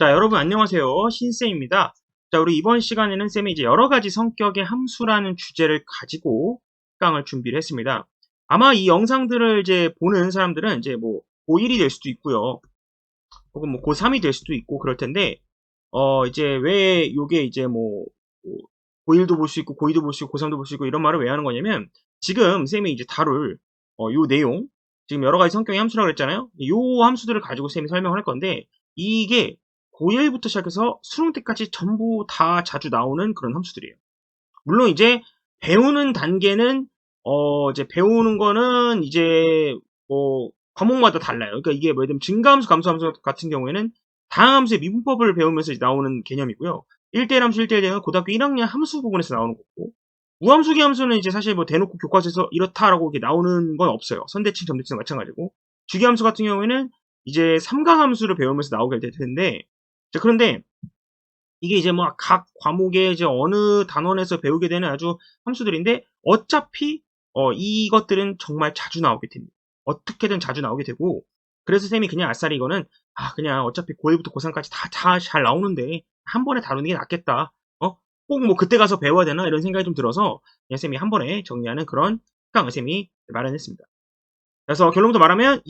자, 여러분 안녕하세요. 신쌤입니다. 자, 우리 이번 시간에는 쌤이 이제 여러 가지 성격의 함수라는 주제를 가지고 강을 준비를 했습니다. 아마 이 영상들을 이제 보는 사람들은 이제 뭐 고1이 될 수도 있고요. 혹은 뭐 고3이 될 수도 있고 그럴 텐데, 이제 왜 요게 이제 뭐 고1도 볼 수 있고 고2도 볼 수 있고 고3도 볼 수 있고 이런 말을 왜 하는 거냐면, 지금 쌤이 이제 다룰 요 내용, 지금 여러 가지 성격의 함수라고 그랬잖아요. 요 함수들을 가지고 쌤이 설명을 할 건데, 이게 고1부터 시작해서 수능 때까지 전부 다 자주 나오는 그런 함수들이에요. 물론 이제 배우는 단계는 이제 배우는 거는 이제 뭐 과목마다 달라요. 그러니까 이게 뭐 예를 들면 증가함수, 감소함수 같은 경우에는 다항함수의 미분법을 배우면서 나오는 개념이고요. 1대1 함수, 1대1 대응은 고등학교 1학년 함수 부분에서 나오는 거고, 우함수, 기함수는 이제 사실 뭐 대놓고 교과서에서 이렇다라고 이렇게 나오는 건 없어요. 선대칭, 점대칭 마찬가지고. 주기함수 같은 경우에는 이제 삼각함수를 배우면서 나오게 될 텐데, 자, 그런데 이게 이제 뭐 각 과목의 이제 어느 단원에서 배우게 되는 아주 함수들인데, 어차피 이것들은 정말 자주 나오게 됩니다. 어떻게든 자주 나오게 되고, 그래서 쌤이 그냥 아싸리 이거는 그냥 어차피 고1부터 고3까지 다 잘 나오는데 한 번에 다루는 게 낫겠다. 꼭 뭐 그때 가서 배워야 되나 이런 생각이 좀 들어서 그냥 쌤이 한 번에 정리하는 그런 특강을 쌤이 마련했습니다. 그래서 결론부터 말하면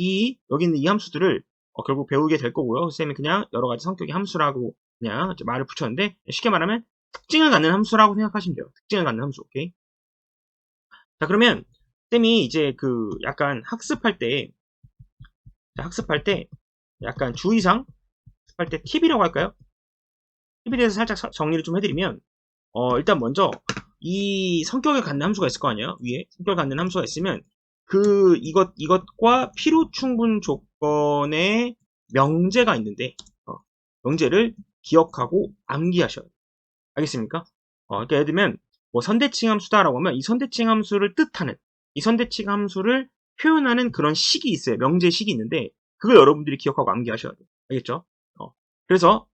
여기 있는 이 함수들을 결국 배우게 될 거고요. 쌤이 그냥 여러 가지 성격의 함수라고 그냥 말을 붙였는데, 쉽게 말하면 특징을 갖는 함수라고 생각하시면 돼요. 특징을 갖는 함수. 오케이. 자, 그러면 쌤이 이제 그 약간 학습할 때 약간 주의사항, 학습할 때 팁이라고 할까요? 팁에 대해서 살짝 정리를 좀 해드리면, 일단 먼저 이 성격을 갖는 함수가 있을 거 아니에요. 위에 성격을 갖는 함수가 있으면 이것과 필요 충분 조건의 명제가 있는데, 명제를 기억하고 암기하셔야 돼요. 알겠습니까? 그러니까 예를 들면 뭐 선대칭 함수다라고 하면 이 선대칭 함수를 뜻하는, 이 선대칭 함수를 표현하는 그런 식이 있어요. 명제 식이 있는데, 그걸 여러분들이 기억하고 암기하셔야 돼요. 알겠죠? 그래서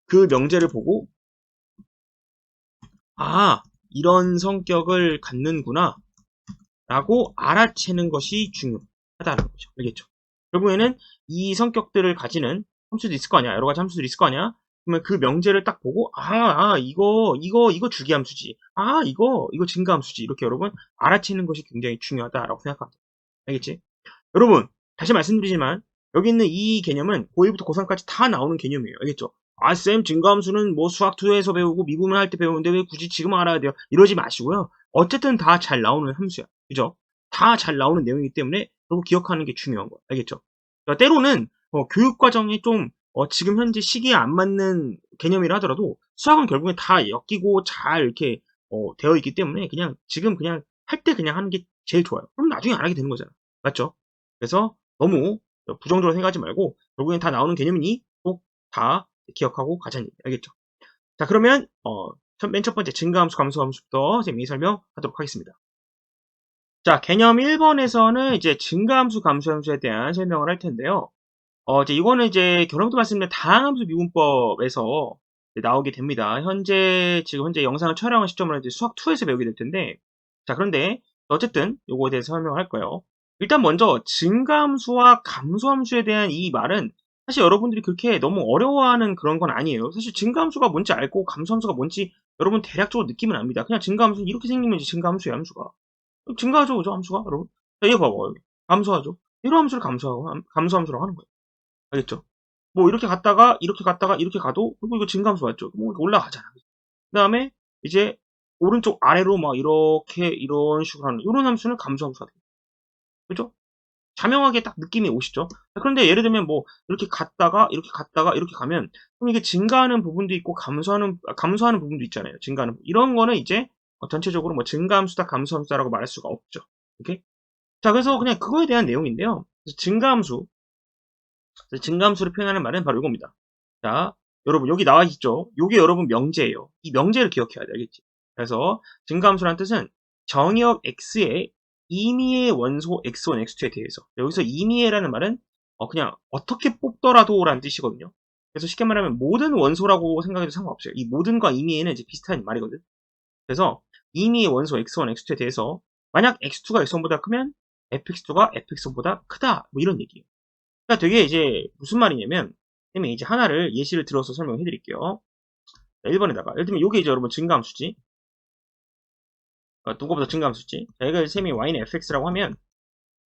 그 명제를 보고 이런 성격을 갖는구나 라고 알아채는 것이 중요하다는 거죠. 알겠죠? 결국에는 이 성격들을 가지는 함수도 있을 거 아니야. 여러 가지 함수들이 있을 거 아니야. 그러면 그 명제를 딱 보고, 이거 주기함수지. 이거 증가함수지. 이렇게 여러분 알아채는 것이 굉장히 중요하다라고 생각합니다. 알겠지? 여러분, 다시 말씀드리지만, 여기 있는 이 개념은 고1부터 고3까지 다 나오는 개념이에요. 알겠죠? 쌤, 증가함수는 뭐 수학2에서 배우고 미분을 할 때 배우는데 왜 굳이 지금 알아야 돼요? 이러지 마시고요. 어쨌든 다 잘 나오는 함수야. 그죠? 다 잘 나오는 내용이기 때문에 그리고 기억하는 게 중요한 거야. 알겠죠? 그러니까 때로는 교육과정이 좀 지금 현재 시기에 안 맞는 개념이라 하더라도 수학은 결국엔 다 엮이고 잘 이렇게 되어 있기 때문에 지금 그냥 할 때 그냥 하는 게 제일 좋아요. 그럼 나중에 안 하게 되는 거잖아. 맞죠? 그래서 너무 부정적으로 생각하지 말고 결국엔 다 나오는 개념이니 꼭 다 기억하고 가자는 얘기. 알겠죠? 자, 그러면 맨 첫 번째 증가함수, 감소함수부터 쌤이 설명하도록 하겠습니다. 자, 개념 1번에서는 이제 증가함수, 감소함수에 대한 설명을 할 텐데요. 이제 이거는 이제 결론부터 말씀드리면 다항함수 미분법에서 나오게 됩니다. 지금 현재 영상을 촬영한 시점으로 이제 수학 2에서 배우게 될 텐데, 자, 그런데 어쨌든 요거에 대해서 설명을 할 거예요. 일단 먼저 증가함수와 감소함수에 대한 이 말은 사실 여러분들이 그렇게 너무 어려워하는 그런 건 아니에요. 사실 증가함수가 뭔지 알고 감소함수가 뭔지 여러분 대략적으로 느끼면 압니다. 그냥 증가함수는 이렇게 생기면 이제 증가함수예요, 함수가. 증가하죠, 그죠, 함수가, 여러분? 자, 이거 봐봐요, 여기. 감소하죠. 이런 함수를 감소함수라고 하는 거예요. 알겠죠? 뭐 이렇게 갔다가 이렇게 가도 그리고 이거 증감수 맞죠? 뭐 올라가잖아. 그 다음에 이제 오른쪽 아래로 막 이렇게 이런 식으로 하는 이런 함수는 감소함수가 돼요. 그죠? 자명하게 딱 느낌이 오시죠? 그런데 예를 들면 뭐 이렇게 갔다가 이렇게 가면 그럼 이게 증가하는 부분도 있고 감소하는 부분도 있잖아요. 증가하는 이런 거는 이제 전체적으로 뭐 증가함수다 감소함수다라고 말할 수가 없죠. 오케이? 자, 그래서 그냥 그거에 대한 내용인데요. 증가함수를 표현하는 말은 바로 이겁니다. 자, 여러분 여기 나와 있죠? 요게 여러분 명제예요. 이 명제를 기억해야 돼. 알겠지? 그래서 증가함수란 뜻은 정의역 x의 임의의 원소 x1, x2에 대해서, 여기서 임의라는 말은 그냥 어떻게 뽑더라도 라는 뜻이거든요. 그래서 쉽게 말하면 모든 원소라고 생각해도 상관없어요. 이 모든과 임의는 이제 비슷한 말이거든. 그래서 임의의 원소 x1, x2에 대해서 만약 x2가 x1보다 크면 fx2가 fx1보다 크다, 뭐 이런 얘기예요. 그러니까 되게 이제 무슨 말이냐면 쌤이 이제 하나를 예시를 들어서 설명해 드릴게요. 1번에다가 예를 들면 요게 이제 여러분 증가함수지. 누구보다 증가함수지. 자, 이걸 쌤이 y는 fx라고 하면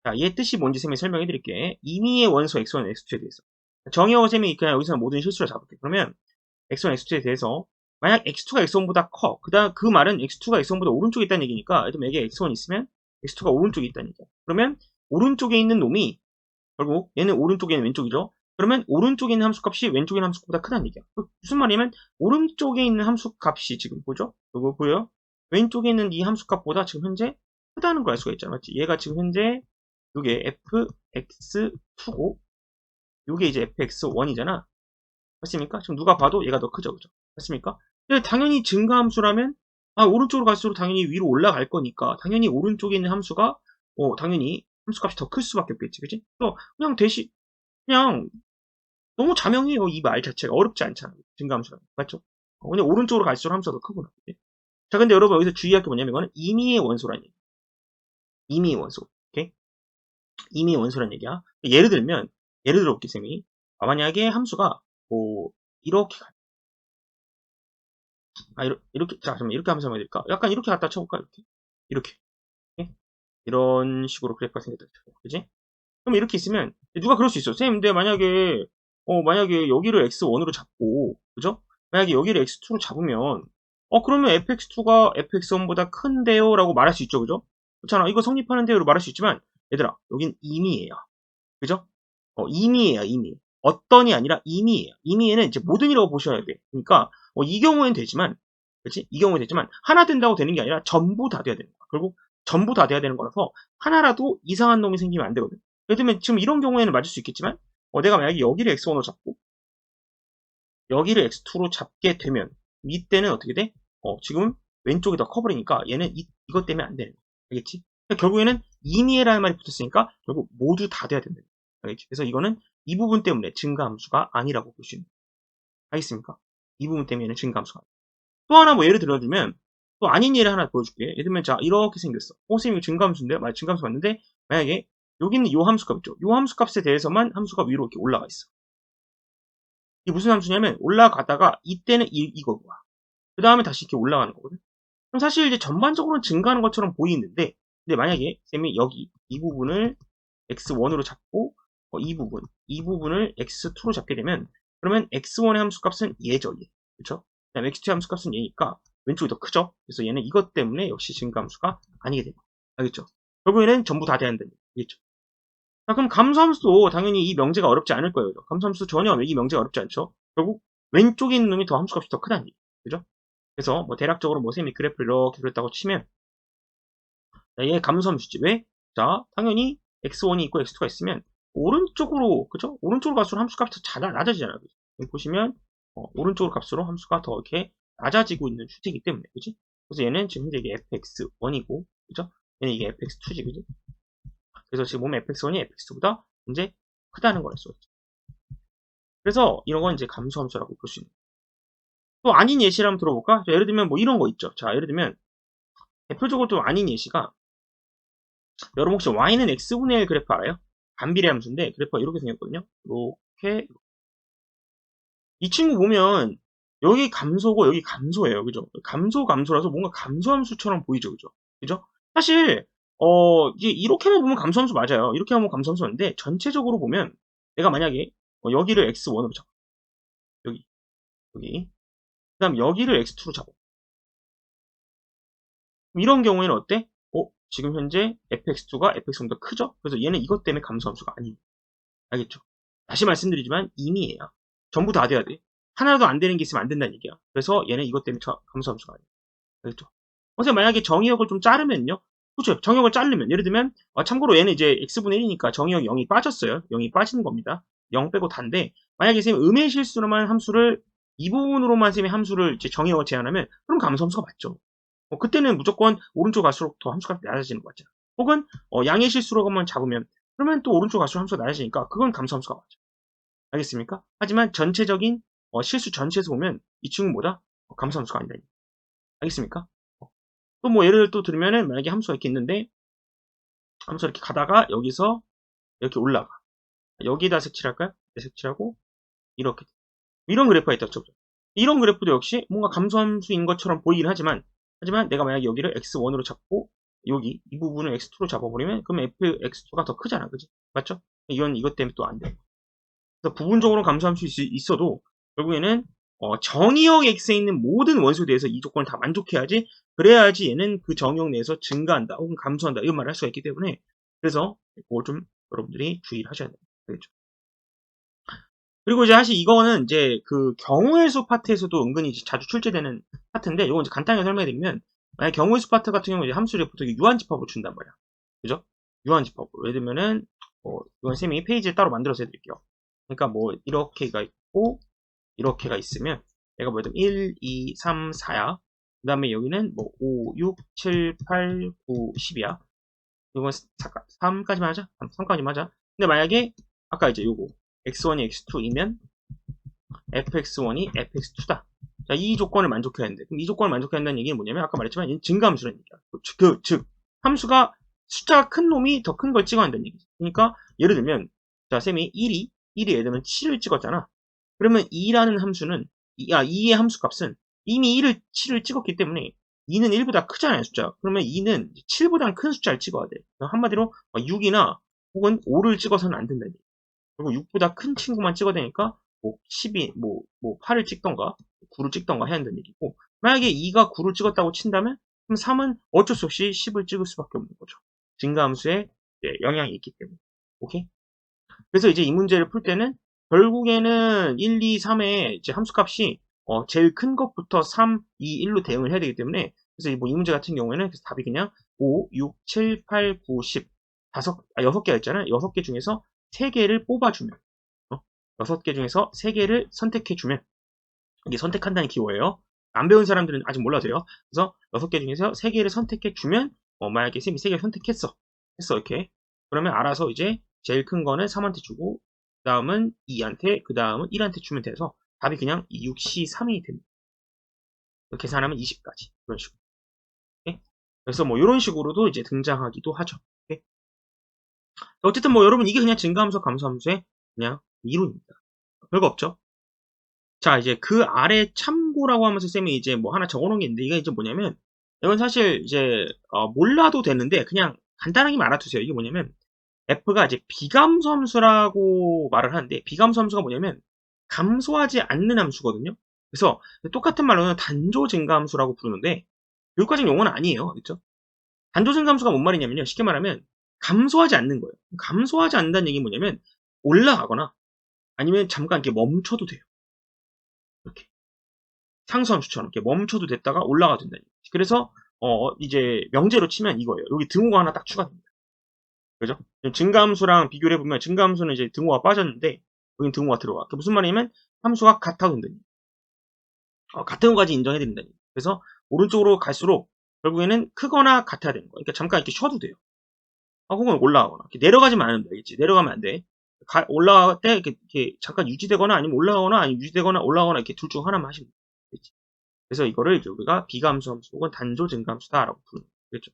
자, 얘 뜻이 뭔지 쌤이 설명해 드릴게. 임의의 원소 x1, x2에 대해서. 정의어 쌤이 그냥 여기서 모든 실수를 잡을게. 그러면 x1, x2에 대해서 만약 x2가 x1보다 커. 그 말은 x2가 x1보다 오른쪽에 있다는 얘기니까 예를 들면 여기에 x1 있으면 x2가 오른쪽에 있다는 얘기야. 그러면 오른쪽에 있는 놈이 결국 얘는 오른쪽에 있는 왼쪽이죠. 그러면 오른쪽에 있는 함수값이 왼쪽에 있는 함수값보다 크다는 얘기야. 무슨 말이냐면 오른쪽에 있는 함수값이 지금 보죠? 이거 보여요? 왼쪽에 있는 이 함수값보다 지금 현재 크다는 걸 알 수가 있잖아. 맞지? 얘가 지금 현재 이게 fx2고 이게 이제 fx1이잖아. 맞습니까? 지금 누가 봐도 얘가 더 크죠. 그죠? 맞습니까? 근데 당연히 증가함수라면 오른쪽으로 갈수록 당연히 위로 올라갈 거니까 당연히 오른쪽에 있는 함수가 당연히 함수값이 더 클 수밖에 없겠지. 그치? 그래서 그냥 너무 자명해요. 이 말 자체가 어렵지 않잖아. 증가함수라는. 맞죠? 그냥 오른쪽으로 갈수록 함수가 더 크구나. 그치? 자, 근데 여러분 여기서 주의할 게 뭐냐면 이거는 임의의 원소라는 얘기. 임의의 원소. 오케이? 임의의 원소라는 얘기야. 예를 들어볼게, 쌤이. 만약에 함수가 이렇게 이렇게 자, 잠깐만 이렇게 한번 설명해 드릴까? 약간 이렇게 갖다 쳐볼까? 이렇게 이런 식으로 그래프가 생겼다. 그지? 그럼 이렇게 있으면 누가 그럴 수 있어. 쌤, 근데 만약에 여기를 x1으로 잡고, 그죠? 만약에 여기를 x2로 잡으면 그러면 fx2가 fx1보다 큰데요? 라고 말할 수 있죠. 그죠? 그렇잖아. 이거 성립하는데요? 라고 말할 수 있지만 얘들아, 여긴 임의예요. 그죠? 임의예요, 임의. 어떤이 아니라 임의예요. 임의에는 이제 모든이라고 보셔야 돼. 그러니까 이 경우엔 되지만, 그렇지? 이 경우에 되지만 하나 된다고 되는 게 아니라 전부 다 돼야 되는 거야. 결국 전부 다 돼야 되는 거라서 하나라도 이상한 놈이 생기면 안 되거든. 예를 들면 지금 이런 경우에는 맞을 수 있겠지만 내가 만약에 여기를 x1으로 잡고 여기를 x2로 잡게 되면 이때는 어떻게 돼? 지금 왼쪽이 더 커버리니까 얘는 이것 때문에 안 되는 거야. 알겠지? 그러니까 결국에는 임의라는 말이 붙었으니까 결국 모두 다 돼야 된다. 알겠지? 그래서 이거는 이 부분 때문에 증가함수가 아니라고 볼 수 있는 거예요. 알겠습니까? 이 부분 때문에는 증가함수가 아니에요. 또 하나 예를 들어주면 또 아닌 예를 하나 보여줄게. 예를 들면 자 이렇게 생겼어. 선생님 증가함수인데요? 증가함수 맞는데 만약에 여기 있는 요 함수값 있죠. 요 함수값에 대해서만 함수가 위로 이렇게 올라가 있어. 이게 무슨 함수냐면 올라가다가 이때는 이거야. 그 다음에 다시 이렇게 올라가는 거거든. 그럼 사실 이제 전반적으로는 증가하는 것처럼 보이는데 근데 만약에 쌤이 여기 이 부분을 x1으로 잡고 이 부분을 x2로 잡게 되면 그러면 x1의 함수값은 얘죠. 얘. 그렇죠? 그다음 x2의 함수값은 얘니까 왼쪽이 더 크죠? 그래서 얘는 이것 때문에 역시 증가함수가 아니게 됩니다. 알겠죠? 결국에는 전부 다 돼야 한다는 얘기죠. 자, 그럼 감소함수도 당연히 이 명제가 어렵지 않을 거예요. 감소함수 전혀 이 명제가 어렵지 않죠? 결국 왼쪽에 있는 놈이 더 함수값이 더 크다는 얘기. 그죠? 그래서 대략적으로 쌤이 그래프를 이렇게 그렸다고 치면 얘 감소함수지. 왜? 자, 당연히 x1이 있고 x2가 있으면 오른쪽으로 그죠? 오른쪽으로 갈수록 함수값이 더 낮아지잖아요. 그죠? 여기 보시면 오른쪽으로 갈수록 함수가 더 이렇게 낮아지고 있는 추세이기 때문에 그지? 그래서 얘는 지금 현재 이게 fx1이고 그죠? 얘는 이게 fx2지 그지? 그래서 지금 보면 fx1이 fx2보다 이제 크다는 걸 알 수가 있죠. 그래서 이런 건 이제 감소함수라고 볼 수 있는. 또 아닌 예시를 한번 들어볼까? 자, 예를 들면 이런 거 있죠. 자, 예를 들면 대표적으로 또 아닌 예시가 여러분 혹시 y는 x분의 1 그래프 알아요? 반비례 함수인데 그래프가 이렇게 생겼거든요. 이렇게 이 친구 보면 여기 감소고 여기 감소예요. 그죠? 감소라서 뭔가 감소함수처럼 보이죠. 그죠? 그죠? 사실 이제 이렇게만 보면 감소함수 맞아요. 이렇게 하면 감소함수인데 전체적으로 보면 내가 만약에 여기를 x1으로 잡아. 여기. 그 다음 여기를 x2로 잡아. 이런 경우에는 어때? 지금 현재 fx2가 fx1보다 크죠? 그래서 얘는 이것 때문에 감소함수가 아니에요. 알겠죠? 다시 말씀드리지만 임의예요. 전부 다 돼야 돼. 하나라도 안 되는 게 있으면 안 된다는 얘기야. 그래서 얘는 이것 때문에 감소함수가 아니에요. 알겠죠? 그래서 만약에 정의역을 좀 자르면요. 그렇죠. 정의역을 자르면 예를 들면 참고로 얘는 이제 x분의 1이니까 정의역 0이 빠졌어요. 0이 빠지는 겁니다. 0 빼고 단데 만약에 쌤 음의 실수로만 함수를 이 부분으로만 쌤이 함수를 이제 정의역을 제한하면 그럼 감소함수가 맞죠. 그때는 무조건 오른쪽 갈수록 더 함수가 낮아지는 거 같잖아. 혹은 양의 실수로만 잡으면 그러면 또 오른쪽 갈수록 함수가 낮아지니까 그건 감소함수가 맞죠. 알겠습니까? 하지만 전체적인 실수 전체에서 보면 이 친구보다 감소함수가 아니다. 알겠습니까? 또 예를 또 들면은 만약에 함수가 이렇게 있는데 함수가 이렇게 가다가 여기서 이렇게 올라가. 여기다 색칠할까요? 네, 색칠하고 이렇게. 이런 그래프가 있다 쳤죠. 이런 그래프도 역시 뭔가 감소함수인 것처럼 보이긴 하지만 내가 만약에 여기를 x1으로 잡고 여기 이 부분을 x2로 잡아버리면 그럼 fx2가 더 크잖아. 그지? 맞죠? 이것 때문에 또 안 돼. 그래서 부분적으로 감소함수 있어도 결국에는 정의역 x에 있는 모든 원소에 대해서 이 조건을 다 만족해야지, 그래야지 얘는 그 정의역 내에서 증가한다 혹은 감소한다 이런 말을 할 수가 있기 때문에, 그래서 그걸 좀 여러분들이 주의를 하셔야 돼요. 되겠죠? 그리고 이제 사실 이거는 이제 그 경우의 수 파트에서도 은근히 자주 출제되는 파트인데, 이건 이제 간단하게 설명해 드리면, 만약 경우의 수 파트 같은 경우는 이제 함수를 보통 유한집합으로 준단 말이야. 그죠? 유한집합으로. 예를 들면은, 이건 쌤이 페이지를 따로 만들어서 해드릴게요. 그러니까 뭐, 이렇게가 있고, 이렇게가 있으면, 얘가 뭐, 1, 2, 3, 4야. 그 다음에 여기는 뭐, 5, 6, 7, 8, 9, 10이야. 이건 3까지만 하자. 3까지만 하자. 근데 만약에, 아까 이제 요거, x1이 x2이면, fx1이 fx2다. 자, 이 조건을 만족해야 하는데, 그럼 이 조건을 만족해야 한다는 얘기는 뭐냐면, 아까 말했지만, 이는 증가함수라는 얘기야. 즉, 함수가, 숫자가 큰 놈이 더 큰 걸 찍어야 한다는 얘기지. 그러니까, 예를 들면, 자, 쌤이 1이 예를 들면 7을 찍었잖아. 그러면 2라는 함수는, 2의 함수 값은 이미 7을 찍었기 때문에, 2는 1보다 크잖아요, 숫자. 그러면 2는 7보다 큰 숫자를 찍어야 돼. 한마디로, 6이나, 혹은 5를 찍어서는 안 된다는 얘기. 그리고 6보다 큰 친구만 찍어야 되니까, 뭐 10이 뭐 8을 찍던가 9를 찍던가 해야 한다는 얘기고, 만약에 2가 9를 찍었다고 친다면 그럼 3은 어쩔 수 없이 10을 찍을 수밖에 없는 거죠. 증가함수에 영향이 있기 때문에. 오케이? 그래서 이제 이 문제를 풀 때는 결국에는 1, 2, 3의 이제 함수값이 제일 큰 것부터 3, 2, 1로 대응을 해야 되기 때문에, 그래서 뭐 이 문제 같은 경우에는 그래서 답이 그냥 5, 6, 7, 8, 9, 10 6개가 있잖아요. 6개 중에서 3개를 뽑아주면 6개 중에서 3개를 선택해주면, 이게 선택한다는 기호예요. 안 배운 사람들은 아직 몰라도 돼요. 그래서 6개 중에서 3개를 선택해주면, 만약에 쌤이 3개를 선택했어. 이렇게. 그러면 알아서 이제 제일 큰 거는 3한테 주고, 그 다음은 2한테, 그 다음은 1한테 주면 돼서 답이 그냥 2, 6, 10, 3이 됩니다. 계산하면 20까지. 그런 식으로. 오케이? 그래서 뭐 이런 식으로도 이제 등장하기도 하죠. 오케이? 어쨌든 뭐 여러분 이게 그냥 증가함수, 감소함수의 그냥 이론입니다. 별거 없죠? 자, 이제 그 아래 참고라고 하면서 쌤이 이제 뭐 하나 적어놓은 게 있는데, 이게 이제 뭐냐면, 이건 사실 이제, 몰라도 되는데, 그냥 간단하게 알아두세요. 이게 뭐냐면, F가 이제 비감소함수라고 말을 하는데, 비감소함수가 뭐냐면, 감소하지 않는 함수거든요? 그래서 똑같은 말로는 단조 증가함수라고 부르는데, 여기까지는 용어는 아니에요. 그렇죠? 단조 증가함수가 뭔 말이냐면요. 쉽게 말하면, 감소하지 않는 거예요. 감소하지 않는다는 얘기는 뭐냐면, 올라가거나, 아니면 잠깐 이렇게 멈춰도 돼요. 이렇게. 상수함수처럼 이렇게 멈춰도 됐다가 올라가도 된다는 얘기지. 그래서 이제 명제로 치면 이거예요. 여기 등호가 하나 딱 추가됩니다. 그죠? 증가함수랑 비교를 해보면 증가함수는 이제 등호가 빠졌는데 여긴 등호가 들어가. 그게 무슨 말이냐면 함수가 같아도 된다는 얘기. 같은 거까지 인정해드린다는 얘기. 그래서 오른쪽으로 갈수록 결국에는 크거나 같아야 되는 거예요. 그러니까 잠깐 이렇게 쉬어도 돼요. 혹은 올라가거나. 이렇게 내려가지만 않으면 되겠지. 내려가면 안 돼. 올라갈 때 이렇게 잠깐 유지되거나 아니면 올라가거나 아니면 유지되거나 올라가거나 이렇게 둘 중 하나만 하시면 되겠지. 그래서 이거를 이제 우리가 비감소함수 혹은 단조 증가함수다라고 부르는 거죠.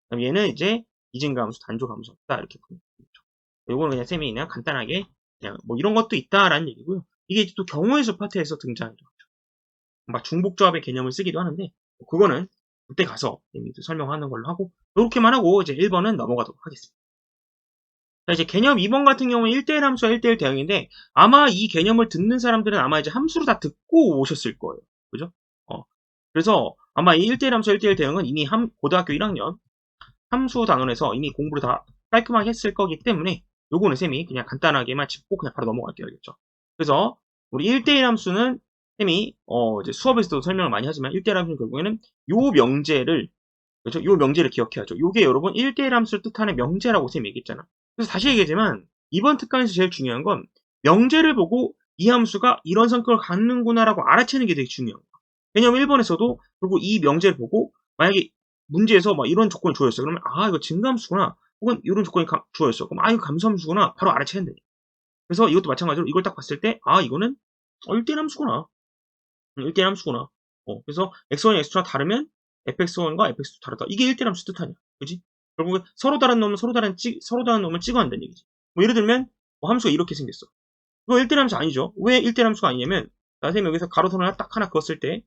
그럼 얘는 이제 이증가함수, 단조 감소함수다 이렇게 부르는 거죠. 이거는 그냥 쌤이 그냥 간단하게 그냥 뭐 이런 것도 있다라는 얘기고요. 이게 또 경우의 수 파트에서 등장하죠. 막 중복조합의 개념을 쓰기도 하는데 그거는 그때 가서 설명하는 걸로 하고, 이렇게만 하고 이제 1번은 넘어가도록 하겠습니다. 자, 이제 개념 2번 같은 경우는 1대1 함수와 1대1 대응인데, 아마 이 개념을 듣는 사람들은 아마 이제 함수로 다 듣고 오셨을 거예요. 그죠? 그래서 아마 이 1대1 함수 1대1 대응은 이미 고등학교 1학년 함수 단원에서 이미 공부를 다 깔끔하게 했을 거기 때문에 요거는 쌤이 그냥 간단하게만 짚고 그냥 바로 넘어갈게요. 알겠죠? 그래서 우리 1대1 함수는 쌤이 이제 수업에서도 설명을 많이 하지만 1대1 함수는 결국에는 요 명제를, 그렇죠? 요 명제를 기억해야죠. 요게 여러분 1대1 함수를 뜻하는 명제라고 쌤이 얘기했잖아. 그래서 다시 얘기하지만 이번 특강에서 제일 중요한 건 명제를 보고 이 함수가 이런 성격을 갖는구나라고 알아채는 게 되게 중요해요. 개념 1번에서도 그리고 이 명제를 보고 만약에 문제에서 막 이런 조건이 주어졌어. 그러면 이거 증가함수구나. 혹은 이런 조건이 주어졌어. 그럼 이거 감소함수구나. 바로 알아채야 돼. 그래서 이것도 마찬가지로 이걸 딱 봤을 때 이거는 1대1 함수구나. 1대1 함수구나. 그래서 x1이 x2랑 다르면 fx1과 fx2 다르다. 이게 1대1 함수 뜻하냐. 그지? 결국에 서로 다른 놈을 찍어야 한다는 얘기지. 뭐 예를 들면 함수가 이렇게 생겼어. 이거 1대1 함수 아니죠. 왜 1대1 함수가 아니냐면, 선생님 여기서 가로선을 딱 하나 그었을 때,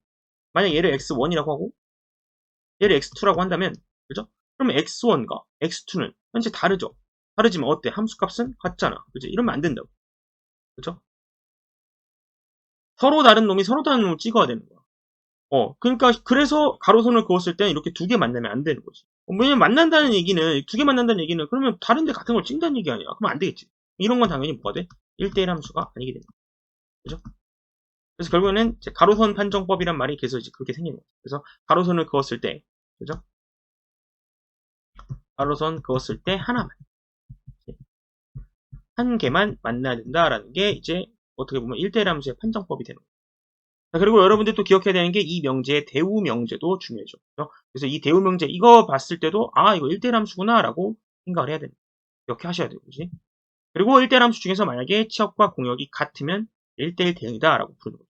만약 얘를 x1이라고 하고, 얘를 x2라고 한다면, 그죠? 그러면 x1과 x2는 현재 다르죠. 다르지만 어때? 함수값은 같잖아. 그죠? 이러면 안 된다고. 그죠? 서로 다른 놈이 서로 다른 놈을 찍어야 되는 거야. 그러니까 그래서 가로선을 그었을 때는 이렇게 두 개 만나면 안 되는 거지. 왜냐면 만난다는 얘기는 두 개 만난다는 얘기는 그러면 다른데 같은 걸 찍는다는 얘기 아니야. 그러면 안 되겠지. 이런 건 당연히 뭐가 돼? 1대1 함수가 아니게 됩니다. 그죠? 그래서 결국에는 이제 가로선 판정법이란 말이 계속 이제 그렇게 생기는 거죠. 그래서 가로선을 그었을 때, 그죠? 가로선 그었을 때 하나만, 한 개만 만나야 된다라는 게 이제 어떻게 보면 1대1 함수의 판정법이 되는 거예요. 자, 그리고 여러분들 또 기억해야 되는 게 이 명제의 대우 명제도 중요해져. 그래서 이 대우 명제 이거 봤을 때도 이거 1대1 함수구나 라고 생각을 해야 됩니다. 이렇게 하셔야 되고, 그지? 그리고 1대1 함수 중에서 만약에 치역과 공역이 같으면 1대1 대응이다 라고 부르는 거죠.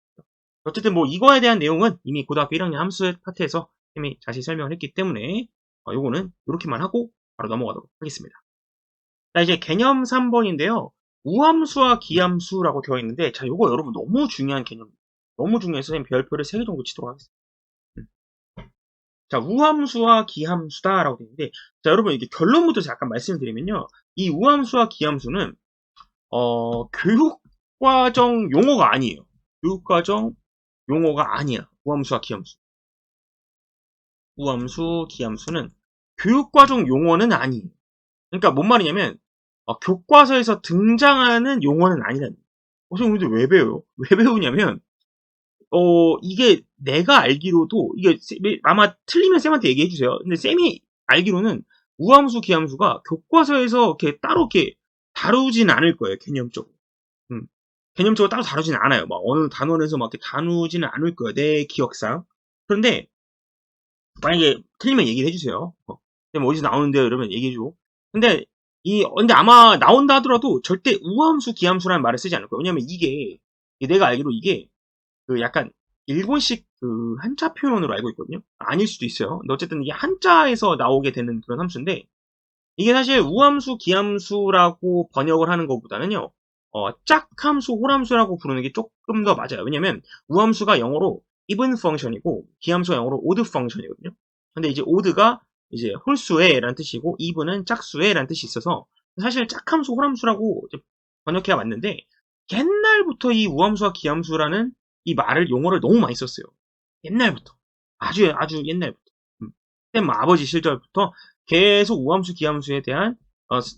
어쨌든 뭐 이거에 대한 내용은 이미 고등학교 1학년 함수 파트에서 이미 자세히 설명을 했기 때문에 요거는 이렇게만 하고 바로 넘어가도록 하겠습니다. 자, 이제 개념 3번인데요. 우함수와 기함수라고 되어 있는데, 자, 요거 여러분 너무 중요한 개념입니다. 너무 중요해서 선생님 별표를 3개 정도 치도록 하겠습니다. 자, 우함수와 기함수다라고 되어 있는데, 자, 여러분 이게 결론부터 잠깐 말씀을 드리면요. 이 우함수와 기함수는, 교육과정 용어가 아니에요. 교육과정 용어가 아니야. 우함수와 기함수. 우함수, 기함수는 교육과정 용어는 아니에요. 그러니까 뭔 말이냐면, 교과서에서 등장하는 용어는 아니라는 거예요. 선생님, 근데 왜 배워요? 왜 배우냐면, 이게 내가 알기로도, 이게 아마 틀리면 쌤한테 얘기해 주세요. 근데 쌤이 알기로는 우함수, 기함수가 교과서에서 이렇게 따로 이렇게 다루진 않을 거예요, 개념적으로. 개념적으로 따로 다루진 않아요. 막 어느 단원에서 막 이렇게 다루지는 않을 거예요, 내 기억상. 그런데, 만약에 틀리면 얘기를 해주세요. 쌤 어디서 나오는데요? 이러면 얘기해줘. 근데, 근데 아마 나온다 하더라도 절대 우함수, 기함수라는 말을 쓰지 않을 거예요. 왜냐면 이게, 내가 알기로 이게, 그 약간 일본식 그 한자 표현으로 알고 있거든요. 아닐 수도 있어요. 근데 어쨌든 이게 한자에서 나오게 되는 그런 함수인데 이게 사실 우함수, 기함수라고 번역을 하는 것보다는요. 짝함수, 홀함수라고 부르는 게 조금 더 맞아요. 왜냐면 우함수가 영어로 even function이고 기함수가 영어로 odd function이거든요. 근데 이제 odd가 이제 홀수의라는 뜻이고 even은 짝수의라는 뜻이 있어서 사실 짝함수, 홀함수라고 번역해야 맞는데 옛날부터 이 우함수와 기함수라는 이 말을 용어를 너무 많이 썼어요. 옛날부터 아주 옛날부터 쌤 아버지 시절부터 계속 우함수 기함수에 대한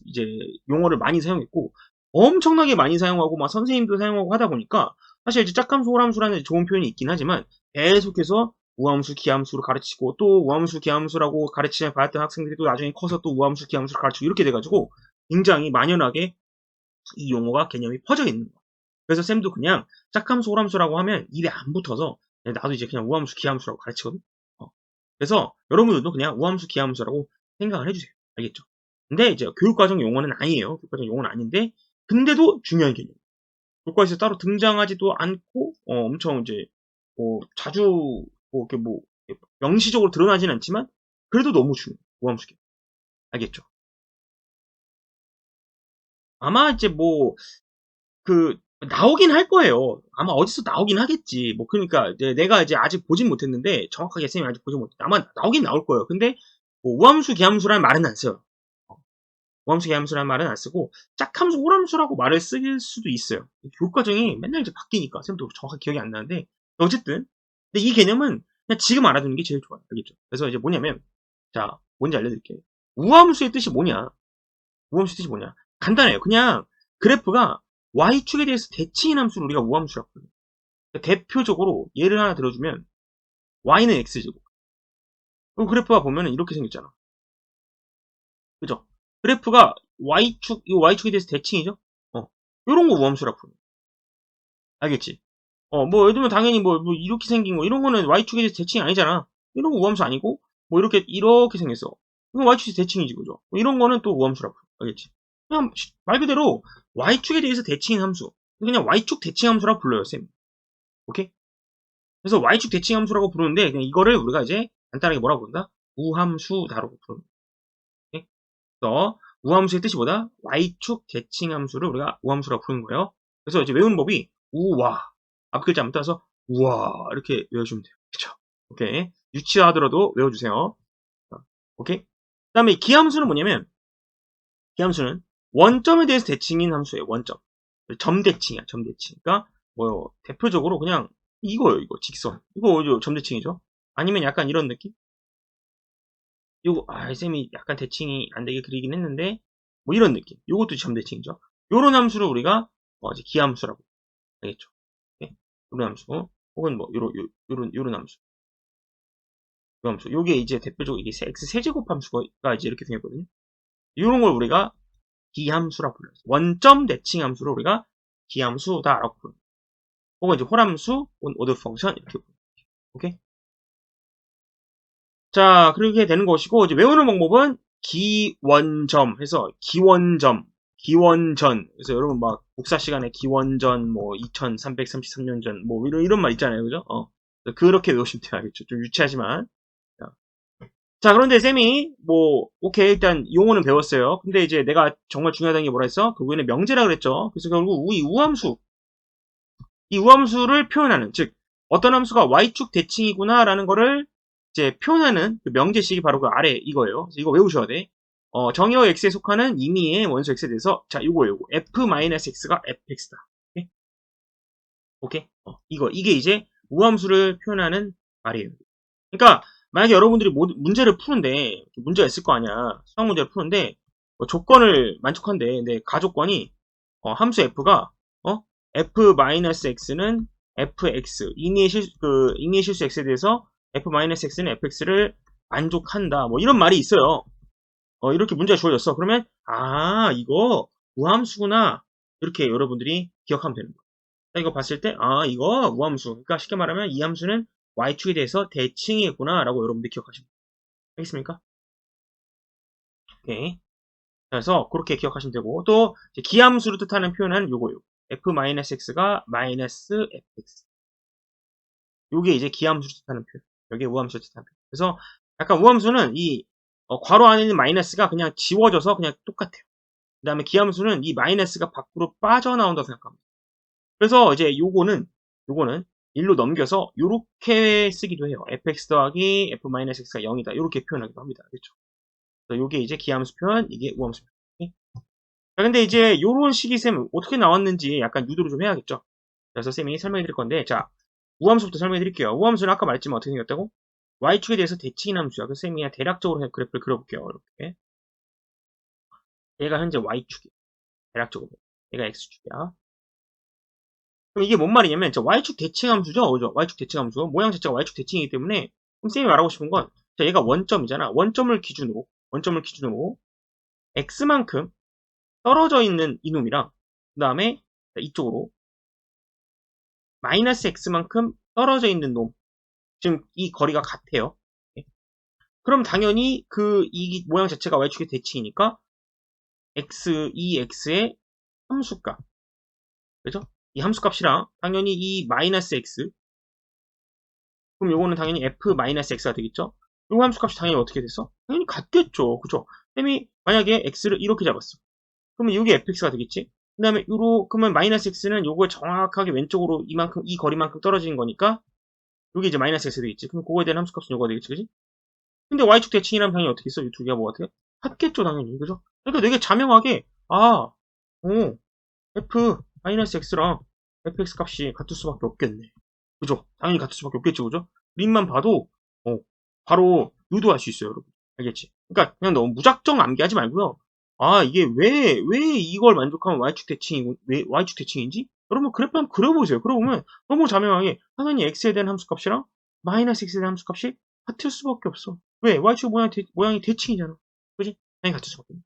이제 용어를 많이 사용했고 엄청나게 많이 사용하고 막 선생님도 사용하고 하다 보니까 사실 이제 짝함수 홀함수라는 좋은 표현이 있긴 하지만 계속해서 우함수 기함수를 가르치고 또 우함수 기함수라고 가르치며 받았던 학생들이 또 나중에 커서 또 우함수 기함수를 가르치고 이렇게 돼가지고 굉장히 만연하게 이 용어가 개념이 퍼져 있는 거예요. 그래서 쌤도 그냥 짝함수, 홀함수라고 하면 입에 안 붙어서 나도 이제 그냥 우함수, 기함수라고 가르치거든. 그래서 여러분들도 그냥 우함수, 기함수라고 생각을 해주세요. 알겠죠? 근데 이제 교육과정 용어는 아니에요. 교육과정 용어는 아닌데 근데도 중요한 개념. 교과서에서 따로 등장하지도 않고 엄청 이제 자주 이렇게 명시적으로 드러나진 않지만 그래도 너무 중요해요. 우함수, 기함수. 알겠죠? 아마 이제 나오긴 할 거예요. 아마 어디서 나오긴 하겠지. 그러니까 내가 이제 아직 보진 못했는데 정확하게 쌤이 아직 보진 못했는데 아마 나오긴 나올 거예요. 근데 우함수, 기함수라는 말은 안 써요. 우함수, 기함수라는 말은 안 쓰고 짝함수, 홀함수라고 말을 쓸 수도 있어요. 교육과정이 맨날 이제 바뀌니까 쌤도 정확하게 기억이 안 나는데 어쨌든 근데 이 개념은 그냥 지금 알아두는 게 제일 좋아요. 알겠죠? 그래서 이제 뭐냐면 자 뭔지 알려드릴게요. 우함수의 뜻이 뭐냐? 우함수의 뜻이 뭐냐? 간단해요. 그냥 그래프가 y축에 대해서 대칭인 함수를 우리가 우함수라고 해요. 대표적으로 예를 하나 들어주면 y는 x제곱. 그 그래프가 보면은 이렇게 생겼잖아. 그죠? 그래프가 y축, 이 y축에 대해서 대칭이죠? 요런 거 우함수라고 해요. 알겠지? 예를 들면 당연히 이렇게 생긴 거, 이런 거는 y축에 대해서 대칭이 아니잖아. 이런 거 우함수 아니고, 이렇게 생겼어. 이건 y축에 대해서 대칭이지, 그죠? 이런 거는 또 우함수라고 해요. 알겠지? 그냥 말 그대로 y축에 대해서 대칭인 함수. 그냥 y축 대칭 함수라고 불러요, 쌤. 오케이? 그래서 y축 대칭 함수라고 부르는데 그냥 이거를 우리가 이제 간단하게 뭐라고 부른다? 우함수다라고 부르는 거예요. 그래서 우함수의 뜻이 뭐다? y축 대칭 함수를 우리가 우함수라고 부르는 거예요. 그래서 이제 외우는 법이 우와 앞 글자 안 따서 우와 이렇게 외워주면 돼요. 그쵸? 오케이. 유치하더라도 외워주세요. 오케이. 그 다음에 기함수는 뭐냐면 기함수는 원점에 대해서 대칭인 함수예요. 원점. 점대칭이야. 점대칭. 그러니까 뭐 대표적으로 그냥 이거요. 이거 직선. 이거 점대칭이죠. 아니면 약간 이런 느낌? 요거 쌤이 약간 대칭이 안 되게 그리긴 했는데 뭐 이런 느낌. 요것도 점대칭이죠. 요런 함수를 우리가 이제 기함수라고 알겠죠? 네. 요런 함수 혹은 뭐 요런 함수. 요 함수. 요게 이제 대표적으로 이게 x 세제곱 함수가 이제 이렇게 생겼거든요. 요런 걸 우리가 기함수라고 불러요. 원점 대칭 함수를 우리가 기함수다라고 불러요. 혹은 이제 홀함수, 혹은 오드 펑션 이렇게 불러요. 오케이? 자, 그렇게 되는 것이고 이제 외우는 방법은 기원점 해서 기원점, 기원전. 그래서 여러분 막 국사 시간에 기원전 뭐 2333년 전 뭐 이런 말 있잖아요. 그죠? 그렇게 외우시면 돼요. 알겠죠? 좀 유치하지만. 자, 그런데 쌤이 뭐 오케이 일단 용어는 배웠어요. 근데 이제 내가 정말 중요하다는 게 뭐라 했어? 결국에는 명제라 그랬죠. 그래서 결국 이 우함수를 표현하는 즉 어떤 함수가 y축 대칭이구나라는 거를 이제 표현하는 그 명제식이 바로 그 아래 이거예요. 그래서 이거 외우셔야 돼. 정의어 x에 속하는 임의의 원소 x에 대해서 자 요거 f-x가 fx다. 오케이? 오케이? 이게 이제 우함수를 표현하는 말이에요. 그러니까 만약에 여러분들이 문제를 푸는데 문제가 있을 거 아니야. 수학 문제를 푸는데 조건을 만족한대. 근데 가조건이 함수 f가 f-x는 fx 임의의 실수 x에 대해서 f-x는 fx를 만족한다. 뭐 이런 말이 있어요. 이렇게 문제가 주어졌어. 그러면 이거 우함수구나. 이렇게 여러분들이 기억하면 되는 거예요. 이거 봤을 때 이거 우함수. 그러니까 쉽게 말하면 이 함수는 y축에 대해서 대칭이구나 라고 여러분들이 기억하시면 돼요. 알겠습니까? 오케이. 그래서 그렇게 기억하시면 되고 또 기함수를 뜻하는 표현은 요거요. f-x가 -fx. 요게 이제 기함수를 뜻하는 표현. 여기에 우함수를 뜻하는 표현. 그래서 약간 우함수는 이 괄호 안에 있는 마이너스가 그냥 지워져서 그냥 똑같아요. 그 다음에 기함수는 이 마이너스가 밖으로 빠져나온다고 생각합니다. 그래서 이제 요거는 일로 넘겨서 요렇게 쓰기도 해요. fx 더하기 f-x가 0이다. 요렇게 표현하기도 합니다. 그렇죠? 요게 이제 기함수 표현, 이게 우함수 표현. 오케이? 자, 근데 이제 요런 식이 쌤 어떻게 나왔는지 약간 유도를 좀 해야겠죠? 그래서 쌤이 설명해 드릴 건데, 자, 우함수부터 설명해 드릴게요. 우함수는 아까 말했지만 어떻게 생겼다고? y축에 대해서 대칭인 함수야. 그래서 쌤이 그냥 대략적으로 그래프를 그려볼게요. 이렇게. 얘가 현재 y축이야. 대략적으로. 얘가 x축이야. 그럼 이게 뭔 말이냐면, y축 대칭 함수죠? 그죠? y축 대칭 함수. 모양 자체가 y축 대칭이기 때문에, 그럼 쌤이 말하고 싶은 건, 자, 얘가 원점이잖아. 원점을 기준으로, x만큼 떨어져 있는 이놈이랑, 그 다음에 이쪽으로, 마이너스 x만큼 떨어져 있는 놈. 지금 이 거리가 같아요. 그럼 당연히 이 모양 자체가 y축의 대칭이니까, 이 x의 함수값. 그죠? 이 함수값이랑 당연히 이 마이너스 x. 그럼 요거는 당연히 f-x가 되겠죠? 요 함수값이 당연히 어떻게 됐어? 당연히 같겠죠. 그죠? 쌤이 만약에 x를 이렇게 잡았어. 그러면 이게 fx가 되겠지? 그 다음에 그러면 마이너스 x는 요거에 정확하게 왼쪽으로 이 거리만큼 떨어지는 거니까 요게 이제 마이너스 x 되겠지. 그럼 그거에 대한 함수값은 요거가 되겠지. 그지? 근데 y축 대칭이라면 당연히 어떻게 써? 이 두 개가 뭐 같아요? 같겠죠, 당연히. 그죠? 그러니까 되게 자명하게, f-x랑 fx 값이 같을 수밖에 없겠네. 그죠? 당연히 같을 수밖에 없겠죠, 그죠? 그림만 봐도, 바로 유도할 수 있어요, 여러분. 알겠지? 그러니까 그냥 너무 무작정 암기하지 말고요. 이게 왜 이걸 만족하면 y축 대칭인지? 여러분 그래프 한번 그려보세요. 그러보면 너무 자명하게 당연히 x에 대한 함수값이랑 마이너스 x에 대한 함수값이 같을 수밖에 없어. 왜? y축 모양이 대칭이잖아. 그지? 당연히 같을 수밖에 없네.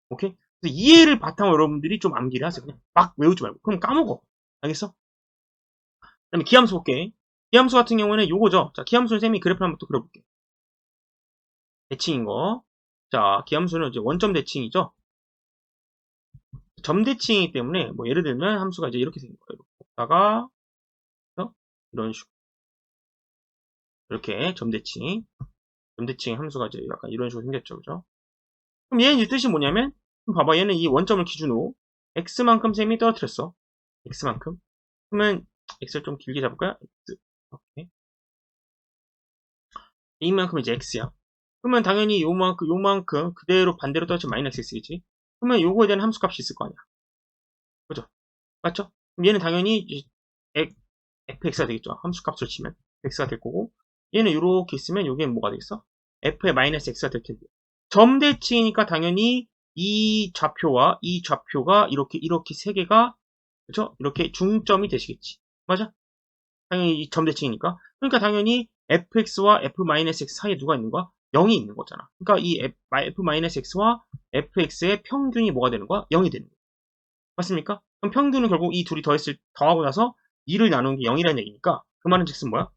오케이? 그래서 이해를 바탕으로 여러분들이 좀 암기를 하세요. 그냥 막 외우지 말고. 그럼 까먹어. 알겠어? 그 다음에 기함수 볼게. 기함수 같은 경우는 요거죠. 자, 기함수는 쌤이 그래프를 한번 또 그려볼게. 대칭인 거. 자, 기함수는 이제 원점 대칭이죠. 점 대칭이기 때문에, 뭐, 예를 들면 함수가 이제 이렇게 생긴 거예요. 이렇게 다가 이런 식으로. 이렇게 점 대칭 함수가 이제 약간 이런 식으로 생겼죠. 그죠? 그럼 얘는 이제 뜻이 뭐냐면, 봐봐. 얘는 이 원점을 기준으로 x만큼 셈이 떨어뜨렸어. x만큼. 그러면 x를 좀 길게 잡을까요? x. 오케이. 이만큼 이제 x야. 그러면 당연히 요만큼 그대로 반대로 떨어지면 마이너스 x겠지. 그러면 요거에 대한 함수값이 있을 거 아니야. 그죠? 맞죠? 그럼 얘는 당연히 이제 fx가 되겠죠. 함수값을 치면 x가 될 거고, 얘는 이렇게 있으면 여기는 뭐가 되겠어? f의 마이너스 x가 될 텐데. 점대칭이니까 당연히 이 좌표와 이 좌표가 이렇게 세 개가, 그죠? 이렇게 중점이 되시겠지. 맞아? 당연히 이 점대칭이니까. 그러니까 당연히 fx와 f-x 사이에 누가 있는 거야? 0이 있는 거잖아. 그러니까 이 f-x와 fx의 평균이 뭐가 되는 거야? 0이 되는 거야. 맞습니까? 그럼 평균은 결국 이 둘이 더하고 나서 2를 나누는 게 0이라는 얘기니까, 그 말은 즉슨 뭐야?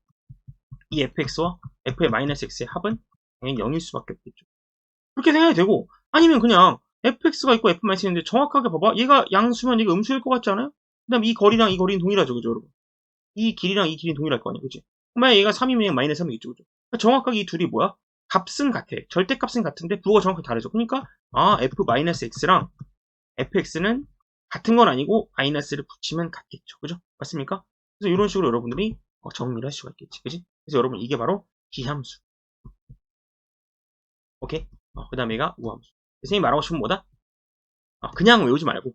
이 fx와 f의 마이너스 x의 합은 당연히 0일 수밖에 없겠죠. 그렇게 생각이 되고, 아니면 그냥 fx가 있고 f-x인데 정확하게 봐봐. 얘가 양수면 얘가 음수일 것 같지 않아요? 그 다음 이 거리랑 이 거리는 동일하죠. 그죠, 여러분? 이 길이랑 이 길이는 동일할 거 아니야. 그치? 만약 얘가 3이면 마이너스 3이겠죠. 그죠? 그러니까 정확하게 이 둘이 뭐야? 값은 같아. 절대값은 같은데 부호가 정확하게 다르죠. 그러니까 f-x랑 fx는 같은 건 아니고 마이너스를 붙이면 같겠죠. 그죠? 맞습니까? 그래서 이런 식으로 여러분들이 정리를 할 수가 있겠지. 그지? 그래서 여러분 이게 바로 기함수. 오케이? 그 다음에 얘가 우함수. 선생님이 말하고 싶은 뭐다? 그냥 외우지 말고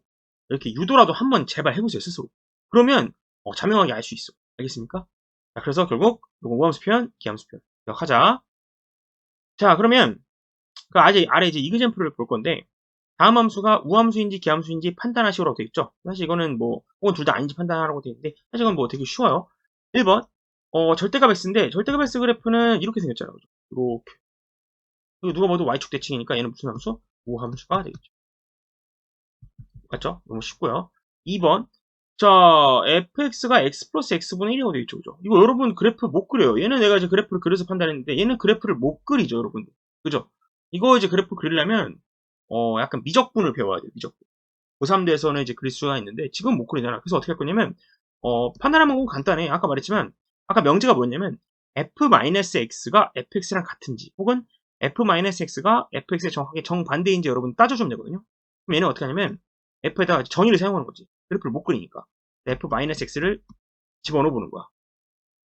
이렇게 유도라도 한번 제발 해보세요. 스스로. 그러면 자명하게 알 수 있어. 알겠습니까? 자, 그래서 결국 이거 우함수 표현, 기함수 표현 기억하자. 자, 그러면 그 아래 이제 이그젠플을 볼 건데, 다음 함수가 우함수인지 기함수인지 판단하시오라고 되어 있죠. 사실 이거는 뭐 혹은 둘 다 아닌지 판단하라고 되어 있는데, 사실 이건 뭐 되게 쉬워요. 1번 절대값 x인데, 절대값 x 그래프는 이렇게 생겼잖아요. 이렇게. 이거 누가 봐도 y축 대칭이니까 얘는 무슨 함수? 우함수가 되겠죠. 맞죠? 너무 쉽고요. 2번 자, fx가 x 플러스 x분의 1이라고 되어 있죠. 그죠? 이거 여러분 그래프 못 그려요. 얘는 내가 이제 그래프를 그려서 판단했는데, 얘는 그래프를 못 그리죠, 여러분들. 그죠? 이거 이제 그래프 그리려면 약간 미적분을 배워야 돼요. 미적분. 고3대에서는 이제 그릴 수가 있는데 지금 못 그리잖아. 그래서 어떻게 할 거냐면 판단하면 너무 간단해. 아까 말했지만, 아까 명제가 뭐였냐면 f-x가 fx랑 같은지, 혹은 f-x가 fx의 정확하게 정반대인지 여러분 따져주면 되거든요. 그럼 얘는 어떻게 하냐면 f에다가 정의를 사용하는 거지. 그래프를 못 그리니까 f-x를 집어넣어 보는 거야.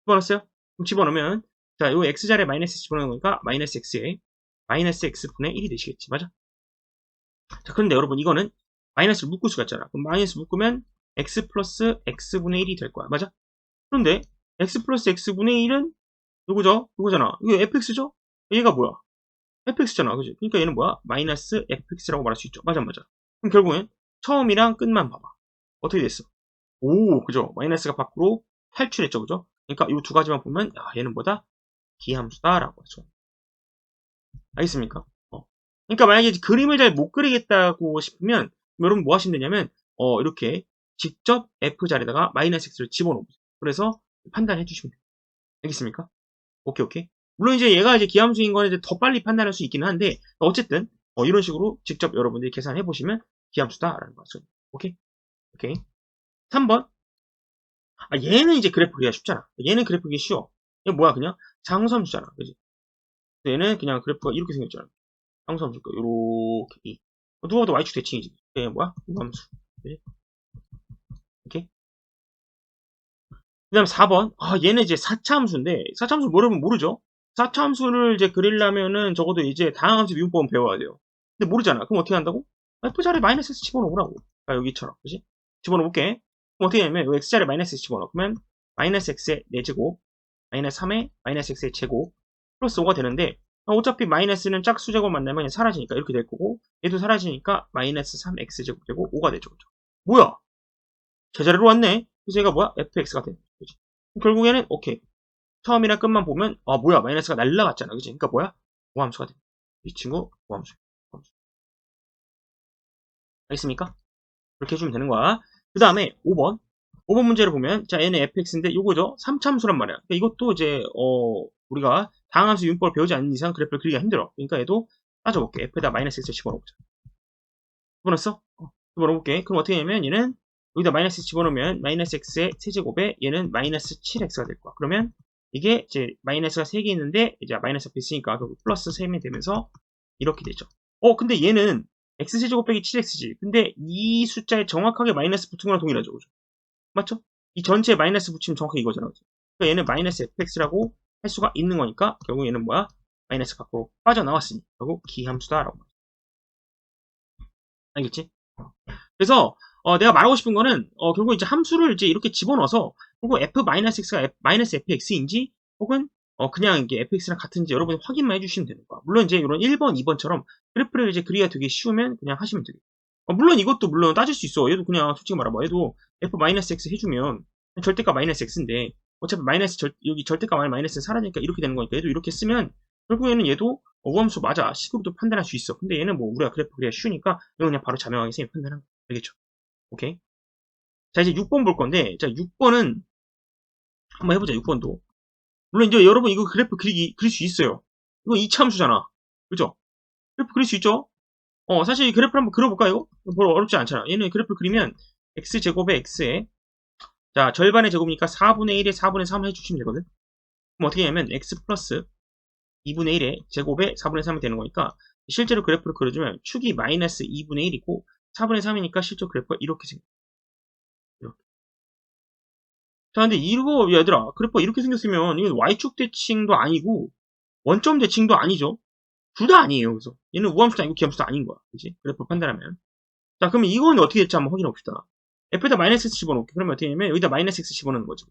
집어넣었어요? 그럼 집어넣으면, 자, 요 x자리에 마이너스 집어넣는 거니까 마이너스 x에 마이너스 x분의 1이 되시겠지. 맞아? 자, 그런데 여러분 이거는 마이너스를 묶을 수가 있잖아. 그럼 마이너스 묶으면 x 플러스 x분의 1이 될 거야. 맞아? 그런데 x 플러스 x분의 1은 누구죠? 이거잖아. 이거 fx죠? 얘가 뭐야? fx잖아. 그지? 그러니까 얘는 뭐야? 마이너스 fx라고 말할 수 있죠. 맞아, 맞아. 그럼 결국엔 처음이랑 끝만 봐봐. 어떻게 됐어? 오, 그죠? 마이너스가 밖으로 탈출했죠. 그죠? 그러니까 이 두 가지만 보면, 얘는 뭐다? 기함수다라고 하죠. 알겠습니까? 그러니까 만약에 그림을 잘 못 그리겠다고 싶으면, 여러분 뭐 하시면 되냐면, 이렇게 직접 F자리에다가 마이너스 X를 집어넣으세요. 그래서 판단해 주시면 돼요. 알겠습니까? 오케이, 오케이. 물론 이제 얘가 이제 기함수인 거는 이제 더 빨리 판단할 수 있기는 한데, 어쨌든, 이런 식으로 직접 여러분들이 계산해 보시면 기함수다라는 거죠. 오케이? 오케이. 3번. 얘는 이제 그래프 그리기가 쉽잖아. 얘는 그래프 그리기 쉬워. 얘 뭐야, 그냥 장수함수잖아. 그지? 얘는 그냥 그래프가 이렇게 생겼잖아. 장수함수니까, 요렇게. 누가 봐도 y축 대칭이지. 얘 뭐야? 우함수. 그지? 오케이? 그 다음 4번. 얘는 이제 4차 함수인데, 4차 함수 모르면 모르죠? 4차 함수를 이제 그리려면은 적어도 이제 다항함수 미분법은 배워야 돼요. 근데 모르잖아. 그럼 어떻게 한다고? F자리에 마이너스 S 집어넣으라고. 여기처럼. 그지? 집어넣어볼게. 그럼 어떻게 하냐면, 요 X자리에 마이너스 S 집어넣어. 그러면, 마이너스 X의 4제곱, 마이너스 3의 마이너스 X의 제곱, 플러스 5가 되는데, 어차피 마이너스는 짝수제곱 만나면 그냥 사라지니까 이렇게 될 거고, 얘도 사라지니까 마이너스 3X제곱 되고 5가 되죠. 그죠? 뭐야? 제자리로 왔네? 그래서 얘가 뭐야? fx가 돼. 그치? 결국에는, 오케이. 처음이랑 끝만 보면, 뭐야? 마이너스가 날라갔잖아. 그치? 그러니까 뭐야? 오함수가 돼. 이 친구, 오함수. 알겠습니까? 그렇게 해주면 되는 거야. 그 다음에 5번. 5번 문제를 보면, 자, 얘는 fx인데, 요거죠? 3차함수란 말이야. 그러니까 이것도 이제, 우리가 다항함수 유인법을 배우지 않는 이상 그래프를 그리기가 힘들어. 그러니까 얘도 따져볼게. f에다 마이너스 x 집어넣어보자. 집어넣었어? 집어넣어볼게. 그럼 어떻게 하냐면, 얘는 여기다 마이너스 집어넣으면 마이너스 x의 세제곱에 얘는 마이너스 7x가 될 거야. 그러면 이게 이제 마이너스가 3개 있는데 이제 마이너스 앞에 있으니까 플러스 3이 되면서 이렇게 되죠. 근데 얘는 x세제곱 빼기 7x지. 근데 이 숫자에 정확하게 마이너스 붙은 거랑 동일하죠. 그죠? 맞죠? 이 전체에 마이너스 붙이면 정확히 이거잖아. 그러니까 얘는 마이너스 fx라고 할 수가 있는 거니까 결국 얘는 뭐야? 마이너스 밖으로 빠져나왔으니 결국 기함수다라고. 알겠지? 그래서 내가 말하고 싶은 거는 결국 이제 함수를 이제 이렇게 집어넣어서 결국 f-x가 마이너스 fx인지 혹은 그냥 이게 fx랑 같은지 여러분이 확인만 해주시면 되는 거야. 물론 이제 이런 1번, 2번처럼 그래프를 이제 그리기가 되게 쉬우면 그냥 하시면 되겠고. 물론 이것도 물론 따질 수 있어. 얘도 그냥 솔직히 말하면 얘도 f-x 해주면 절대가 마이너스 x인데 어차피 여기 절대가 마이너스 사라지니까 이렇게 되는 거니까 얘도 이렇게 쓰면 결국에는 얘도 우함수 맞아. 식으로도 판단할 수 있어. 근데 얘는 뭐 우리가 그래프 그리기가 쉬우니까 이거 그냥 바로 자명하게 쌤이 판단한 거. 알겠죠? 오케이. 자, 이제 6번 볼 건데, 자, 6번은 한번 해보자, 6번도. 물론 이제 여러분 이거 그래프 그릴 수 있어요. 이거 이차함수잖아. 그죠? 그래프 그릴 수 있죠? 사실 이 그래프를 한번 그려볼까요? 별로 어렵지 않잖아. 얘는 그래프를 그리면 x제곱에 x에 자, 절반의 제곱이니까 4분의 1에 4분의 3을 해주시면 되거든. 그럼 어떻게 하냐면 x 플러스 2분의 1에 제곱에 4분의 3이 되는 거니까 실제로 그래프를 그려주면 축이 마이너스 2분의 1이고 4분의 3이니까 실제 그래프가 이렇게 생겨. 이렇게. 자, 근데 이거 얘들아 그래프가 이렇게 생겼으면 이건 y축 대칭도 아니고 원점 대칭도 아니죠. 둘 다 아니에요. 그래서 얘는 우함수도 아니고 기함수도 아닌 거야. 그치? 그래프 판단하면. 자, 그러면 이건 어떻게 될지 한번 확인해 봅시다. f에다 마이너스 x 집어넣을게. 그러면 어떻게 되냐면 여기다 마이너스 x 집어넣는 거죠.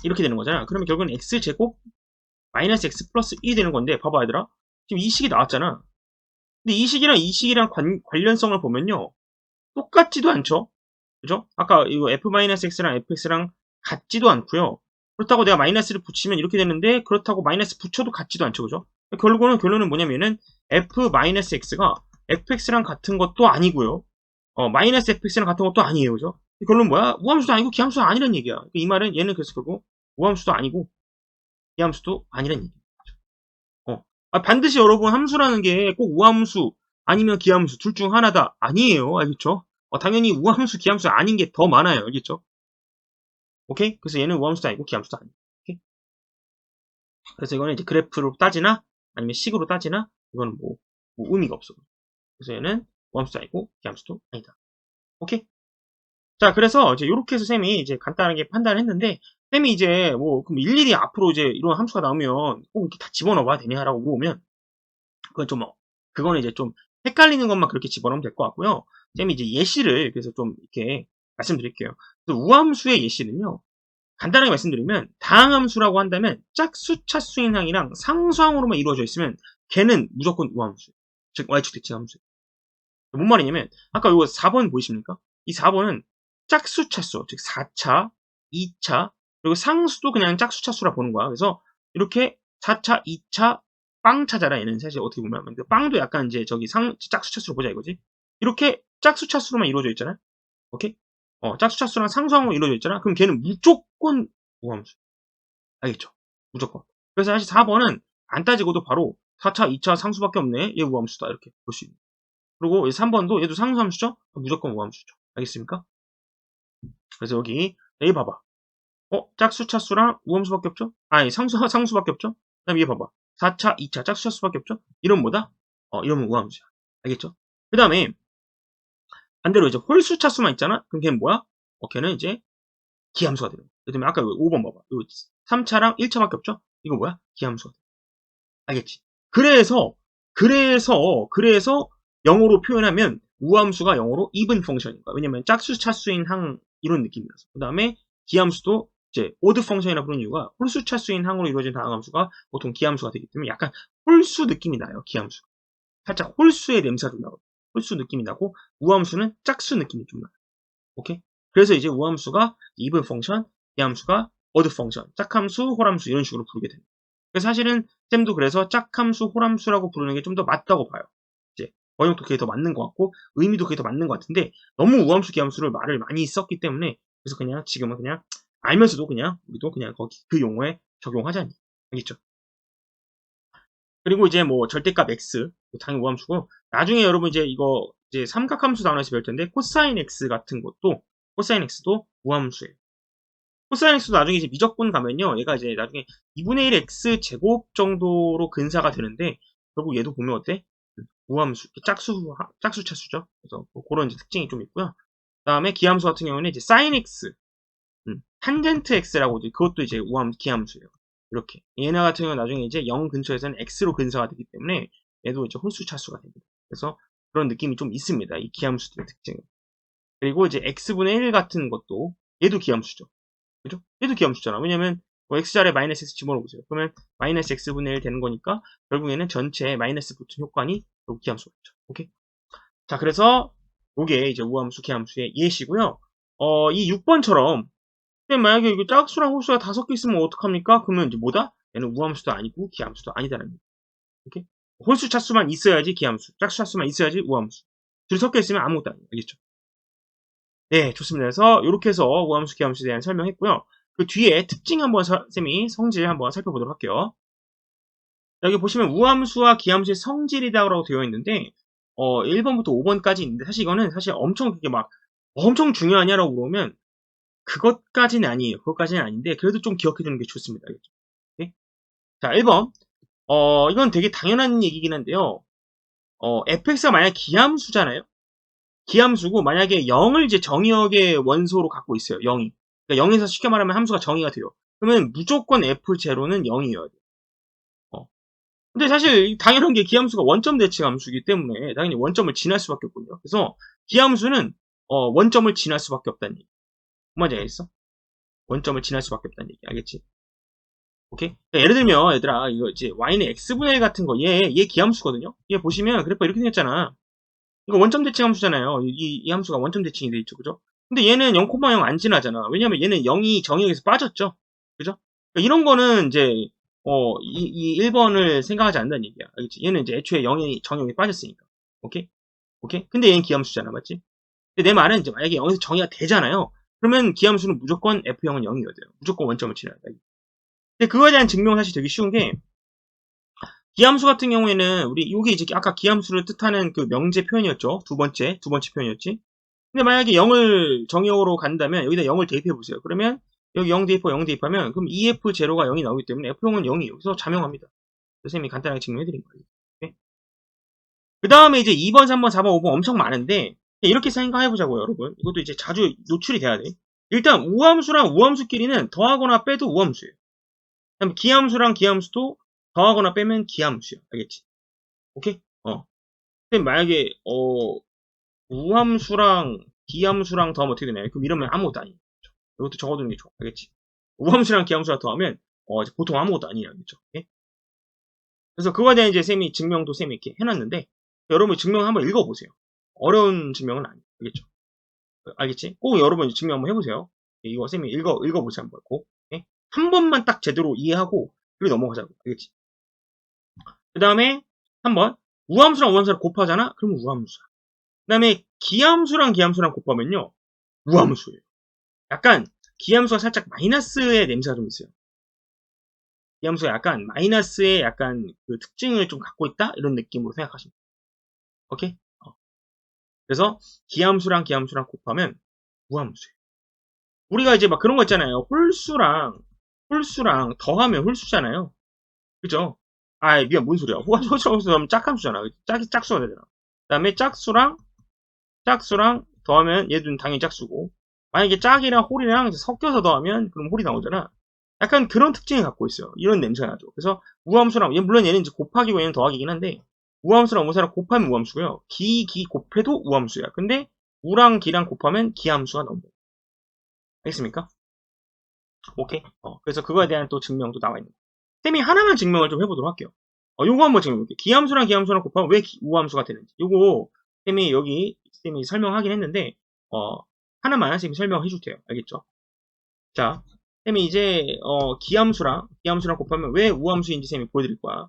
이렇게 되는 거잖아. 그러면 결국은 x제곱 마이너스 x 플러스 1이 되는 건데 봐봐 얘들아. 지금 이 식이 나왔잖아. 근데 이 식이랑 관련성을 보면요. 똑같지도 않죠. 그죠? 아까 이거 f-x랑 fx랑 같지도 않고요. 그렇다고 내가 마이너스를 붙이면 이렇게 되는데 그렇다고 마이너스 붙여도 같지도 않죠. 그죠? 결론은 뭐냐면은 f-x가 fx랑 같은 것도 아니고요. 마이너스 fx랑 같은 것도 아니에요. 그죠? 결론은 뭐야? 우함수도 아니고 기함수도 아니란 얘기야. 이 말은 얘는 그래서 결국 우함수도 아니고 기함수도 아니란 얘기야. 반드시 여러분 함수라는 게 꼭 우함수 아니면 기함수 둘 중 하나다. 아니에요. 알겠죠? 당연히 우함수, 기함수 아닌 게 더 많아요. 알겠죠? 오케이? 그래서 얘는 우함수도 아니고 기함수도 아니에요. 오케이? 그래서 이거는 이제 그래프로 따지나 아니면 식으로 따지나 이거는 뭐 의미가 없어. 그래서 얘는 우함수도 아니고 기함수도 아니다. 오케이? 자, 그래서 이제 이렇게 해서 쌤이 이제 간단하게 판단을 했는데 쌤이 이제 뭐 그럼 일일이 앞으로 이제 이런 함수가 나오면 꼭 이렇게 다 집어넣어봐야 되냐라고 물어보면 그거는 이제 좀 헷갈리는 것만 그렇게 집어넣으면 될 것 같고요. 쌤이 이제 예시를 그래서 좀 이렇게 말씀드릴게요. 우함수의 예시는요. 간단하게 말씀드리면 다항함수라고 한다면 짝수 차수인 항이랑 상수항으로만 이루어져 있으면 걔는 무조건 우함수. 즉 y축 대칭 함수. 뭔 말이냐면 아까 이거 4번 보이십니까? 이 4번은 짝수 차수, 즉 4차, 2차, 그리고 상수도 그냥 짝수 차수라 보는 거야. 그래서 이렇게 4차, 2차, 빵 차잖아. 얘는 사실 어떻게 보면 빵도 약간 이제 저기 짝수 차수로 보자 이거지. 이렇게 짝수 차수로만 이루어져 있잖아. 오케이? 짝수 차수랑 상수항으로 이루어져 있잖아. 그럼 걔는 무조건 우함수. 알겠죠? 무조건. 그래서 사실 4번은 안 따지고도 바로 4차, 2차 상수밖에 없네. 얘 우함수다. 이렇게 볼 수 있는. 그리고 3번도 얘도 상수함수죠? 무조건 우함수죠. 알겠습니까? 그래서 여기 A 봐봐. 짝수, 차수랑 우함수밖에 없죠? 아니, 상수밖에 없죠? 그 다음에 얘 봐봐. 4차, 2차, 짝수, 차수밖에 없죠? 이러면 뭐다? 이러면 우함수야. 알겠죠? 그 다음에 반대로 이제 홀수, 차수만 있잖아? 그럼 걔는 뭐야? 걔는 이제 기함수가 되는 거야. 예를 들면 아까 5번 봐봐. 3차랑 1차밖에 없죠? 이거 뭐야? 기함수가 돼. 알겠지? 그래서 영어로 표현하면 우함수가 영어로 even 펑션인 거야. 왜냐면 짝수, 차수인 항 이런 느낌이라서. 그 다음에 기함수도 이제 odd 펑션이라 부르는 이유가 홀수, 차수인 항으로 이루어진 다항함수가 보통 기함수가 되기 때문에 약간 홀수 느낌이 나요. 기함수. 살짝 홀수의 냄새가 좀 나거든. 홀수 느낌이 나고 우함수는 짝수 느낌이 좀 나요. 오케이? 그래서 이제 우함수가 even 펑션, 기함수가 odd 펑션, 짝함수, 홀함수 이런 식으로 부르게 됩니다. 그래서 사실은 쌤도 그래서 짝함수, 홀함수라고 부르는 게 좀 더 맞다고 봐요. 이제 번역도 그게 더 맞는 것 같고 의미도 그게 더 맞는 것 같은데 너무 우함수, 기함수를 말을 많이 썼기 때문에 그래서 그냥 지금은 그냥 알면서도 그냥 우리도 그냥 거기 그 용어에 적용하자니. 알겠죠? 그리고 이제 뭐 절대값 x 당연히 우함수고 나중에 여러분 이제 이거 이제 삼각함수 나눠서 배울 텐데 코사인 x 같은 것도 코사인 x도 우함수예요. 코사인 x도 나중에 이제 미적분 가면요. 얘가 이제 나중에 2분의 1 x 제곱 정도로 근사가 되는데 결국 얘도 보면 어때? 우함수, 짝수 차수죠. 그래서 뭐 그런 이제 특징이 좀 있고요. 다음에 기함수 같은 경우는 이제 sin x, 탄젠트 x라고 그것도 이제 기함수예요. 이렇게 얘네 같은 경우는 나중에 이제 0 근처에서는 x로 근사가 되기 때문에 얘도 이제 홀수 차수가 됩니다. 그래서 그런 느낌이 좀 있습니다. 이 기함수들의 특징은. 그리고 이제 x분의 1 같은 것도 얘도 기함수죠. 그죠? 얘도 기함수잖아. 왜냐면 뭐 x자리에 마이너스 x 집어넣어보세요. 그러면 마이너스 x분의 1 되는 거니까 결국에는 전체 마이너스 붙은 효과니 여기 기함수가 있죠. 오케이? 자, 그래서 요게 이제 우함수, 기함수의 예시고요. 이 6번처럼 만약에 이거 짝수랑 홀수가 다 섞여 있으면 어떡합니까? 그러면 이제 뭐다? 얘는 우함수도 아니고 기함수도 아니다라는 거예요. 오케이? 홀수 차수만 있어야지 기함수, 짝수 차수만 있어야지 우함수. 둘이 섞여 있으면 아무것도 아니에요. 알겠죠? 네, 좋습니다. 그래서 이렇게 해서 우함수, 기함수에 대한 설명했고요. 그 뒤에 특징 한번 쌤이 성질 한번 살펴보도록 할게요. 여기 보시면 우함수와 기함수의 성질이다라고 되어 있는데 1번부터 5번까지 있는데 사실 이거는 사실 엄청 그게 막 엄청 중요하냐라고 물으면 그것까지는 아니에요. 그것까지는 아닌데 그래도 좀 기억해 두는 게 좋습니다. 알겠죠? 네? 자, 1번. 이건 되게 당연한 얘기긴 한데요. fx가 만약 기함수잖아요. 기함수고 만약에 0을 이제 정의역의 원소로 갖고 있어요. 0이. 그러니까 0에서 쉽게 말하면 함수가 정의가 돼요. 그러면 무조건 f0는 0이어야 돼요. 근데 사실 당연한 게 기함수가 원점 대칭 함수이기 때문에 당연히 원점을 지날 수밖에 없거든요. 그래서 기함수는 원점을 지날 수밖에 없다는 얘기. 뭔지 알겠어? 원점을 지날 수밖에 없다는 얘기. 알겠지? 오케이? 그러니까 예를 들면 얘들아 이거 이제 y는 x분의 1 같은 거 얘 기함수거든요. 얘 보시면 그래프가 이렇게 생겼잖아. 이거 원점 대칭 함수잖아요. 이 함수가 원점 대칭이 돼 있죠. 그죠? 근데 얘는 0,0 안 지나잖아. 왜냐면 얘는 0이 정의역에서 빠졌죠. 그죠? 그러니까 이런 거는 이제 이 1번을 생각하지 않는다는 얘기야. 알겠지? 얘는 이제 애초에 0이 정의역에 빠졌으니까. 오케이? 오케이? 근데 얘는 기함수잖아. 맞지? 근데 내 말은 이제 만약에 0에서 정의가 되잖아요. 그러면 기함수는 무조건 F0은 0이어야 돼요. 무조건 원점을 지나야 돼. 근데 그거에 대한 증명은 사실 되게 쉬운 게 기함수 같은 경우에는 우리 여기 이제 아까 기함수를 뜻하는 그 명제 표현이었죠. 두 번째 표현이었지. 근데 만약에 0을 정의역으로 간다면 여기다 0을 대입해 보세요. 그러면 여기 0 대입하고 0 대입하면 그럼 EF0가 0이 나오기 때문에 F0은 0이에요. 그래서 자명합니다. 선생님이 간단하게 증명해드린 거예요. 네? 그 다음에 이제 2번, 3번, 4번, 5번 엄청 많은데 이렇게 생각해보자고요, 여러분. 이것도 이제 자주 노출이 돼야 돼. 일단 우함수랑 우함수끼리는 더하거나 빼도 우함수예요. 그다음에 기함수랑 기함수도 더하거나 빼면 기함수예요. 알겠지? 오케이? 근데 만약에 우함수랑 기함수랑 더하면 어떻게 되나요? 그럼 이러면 아무것도 아니에요. 이것도 적어두는 게 좋아. 알겠지? 우함수랑 기함수랑 더하면 보통 아무것도 아니에요. 알겠죠? 오케이? 그래서 그거에 대한 이제 쌤이 증명도 쌤이 이렇게 해놨는데 여러분이 증명 한번 읽어보세요. 어려운 증명은 아니에요. 알겠죠? 알겠지? 꼭 여러분 증명 한번 해보세요. 이거 쌤이 읽어보세요. 한번 꼭. 오케이? 한 번만 딱 제대로 이해하고 그리고 넘어가자고. 알겠지? 그 다음에 3번 우함수랑 우함수랑 곱하잖아? 그러면 우함수야. 그 다음에 기함수랑 기함수랑 곱하면요. 우함수예요. 약간 기함수가 살짝 마이너스의 냄새가 좀 있어요. 기함수가 약간 마이너스의 약간 그 특징을 좀 갖고 있다? 이런 느낌으로 생각하시면 돼요. 오케이? 그래서 기함수랑 기함수랑 곱하면 우함수예요. 우리가 이제 막 그런 거 있잖아요. 홀수랑 더하면 홀수잖아요. 그죠? 미안, 뭔 소리야. 홀수 하면 짝함수잖아. 짝수가 되잖아. 그 다음에 짝수랑 더하면 얘는 당연히 짝수고, 만약에 짝이랑 홀이랑 섞여서 더하면 그럼 홀이 나오잖아. 약간 그런 특징을 갖고 있어요. 이런 냄새가 나죠. 그래서 우함수랑, 물론 얘는 이제 곱하기고 얘는 더하기긴 한데, 우함수랑 우함수랑 곱하면 우함수고요. 기 곱해도 우함수야. 근데 우랑 기랑 곱하면 기함수가 나옵니다. 알겠습니까? 오케이? 그래서 그거에 대한 또 증명도 나와 있는 거예요. 쌤이 하나만 증명을 좀 해보도록 할게요. 요거 한번 증명해볼게요. 기함수랑 기함수랑 곱하면 왜 우함수가 되는지. 요거 쌤이 설명하긴 했는데 하나만 쌤이 설명해 줄 테요. 알겠죠? 자, 쌤이 이제 기함수랑 곱하면 왜 우함수인지 쌤이 보여드릴 거야.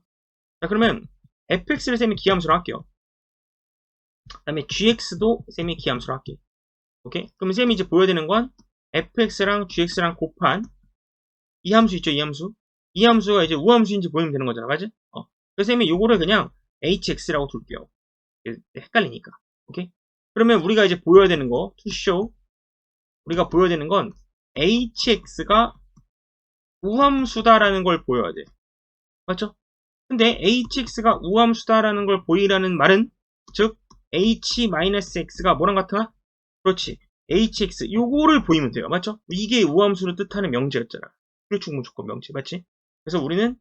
자, 그러면 fx를 쌤이 기함수로 할게요. 그 다음에 gx도 쌤이 기함수로 할게요. 오케이? 그럼 쌤이 이제 보여드리는 건 fx랑 gx랑 곱한 이 함수 있죠? 이 함수. 이 함수가 이제 우함수인지 보이면 되는 거잖아. 맞지? 그래서 쌤이 요거를 그냥 hx라고 둘게요. 헷갈리니까. 오케이? 그러면 우리가 이제 보여야 되는 거, to show. 우리가 보여야 되는 건 hx가 우함수다라는 걸 보여야 돼. 맞죠? 근데 hx가 우함수다라는 걸 보이라는 말은 즉 h-x가 뭐랑 같아? 그렇지. hx 요거를 보이면 돼요. 맞죠? 이게 우함수를 뜻하는 명제였잖아. 출축 무조건 명제 맞지? 그래서 우리는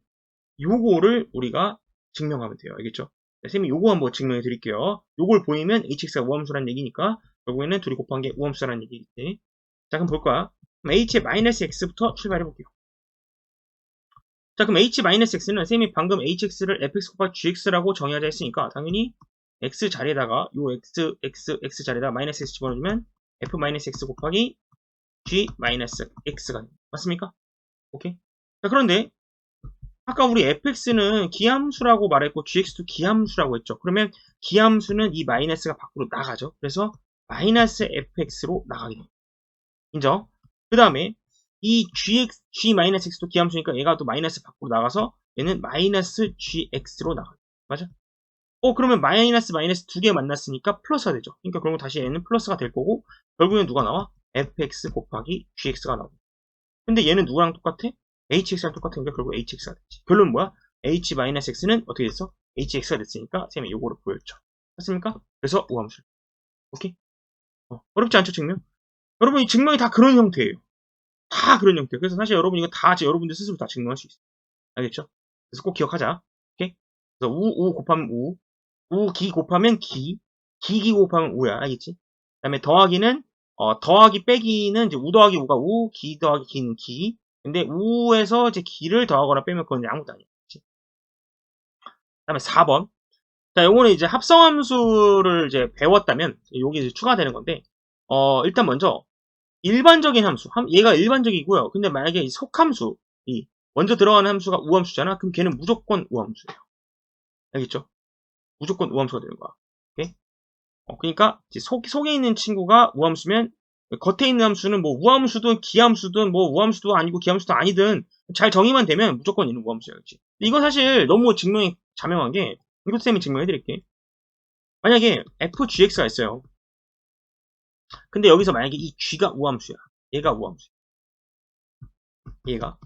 요거를 우리가 증명하면 돼요. 알겠죠? 네, 쌤이 요거 한번 증명해 드릴게요. 요걸 보이면 hx가 우함수라는 얘기니까 결국에는 둘이 곱한 게 우함수라는 얘기겠지. 자, 그럼 볼 거야. 그럼 h의 마이너스 x부터 출발해 볼게요. 자, 그럼 h-x는 쌤이 방금 hx를 fx 곱하기 gx라고 정의하자 했으니까 당연히 x 자리에다가 요 x 자리에다가 마이너스 x 집어넣으면 f-x 곱하기 g-x가 됩니다. 맞습니까? 오케이. 자, 그런데 아까 우리 fx는 기함수라고 말했고 gx도 기함수라고 했죠. 그러면 기함수는 이 마이너스가 밖으로 나가죠. 그래서 마이너스 fx로 나가게 됩니다. 인정? 그 다음에 이 g-x도 기함수니까 얘가 또 마이너스 밖으로 나가서 얘는 마이너스 gx로 나가요. 맞아? 그러면 마이너스 두 개 만났으니까 플러스가 되죠. 그러니까 그러면 다시 얘는 플러스가 될 거고 결국엔 누가 나와? fx 곱하기 gx가 나오고. 근데 얘는 누구랑 똑같아? hx랑 똑같으니까 결국 hx가 됐지. 결론은 뭐야? h-x는 어떻게 됐어? hx가 됐으니까 쌤이 요거를 보였죠. 맞습니까? 그래서 우함수. 오케이? 어렵지 않죠, 증명? 여러분, 이 증명이 다 그런 형태예요. 다 그런 형태예요. 그래서 사실 여러분 이거 다 여러분들 스스로 다 증명할 수 있어요. 알겠죠? 그래서 꼭 기억하자. 오케이? 그래서 우 곱하면 기 곱하면 기 곱하면 우야. 알겠지? 그 다음에 더하기는 더하기 빼기는 이제 우 더하기 우가 우, 기 더하기 기는 기. 근데 우에서 이제 기를 더하거나 빼면 그건 아무것도 아니야. 그치? 그 다음에 4번. 자, 요거는 이제 합성함수를 이제 배웠다면 요게 이제 추가되는 건데 일단 먼저 일반적인 함수, 얘가 일반적이고요. 근데 만약에 이 속함수, 먼저 들어가는 함수가 우함수잖아. 그럼 걔는 무조건 우함수예요. 알겠죠? 무조건 우함수가 되는 거야. 오케이? 그러니까 속에 있는 친구가 우함수면 겉에 있는 함수는 뭐 우함수든 기함수든 뭐 우함수도 아니고 기함수도 아니든 잘 정의만 되면 무조건 얘는 우함수였지. 이거 사실 너무 증명이 자명한 게 이것 쌤이 증명해 드릴게. 만약에 fgx가 있어요. 근데 여기서 만약에 이 g가 우함수야. 얘가 우함수야. 얘가.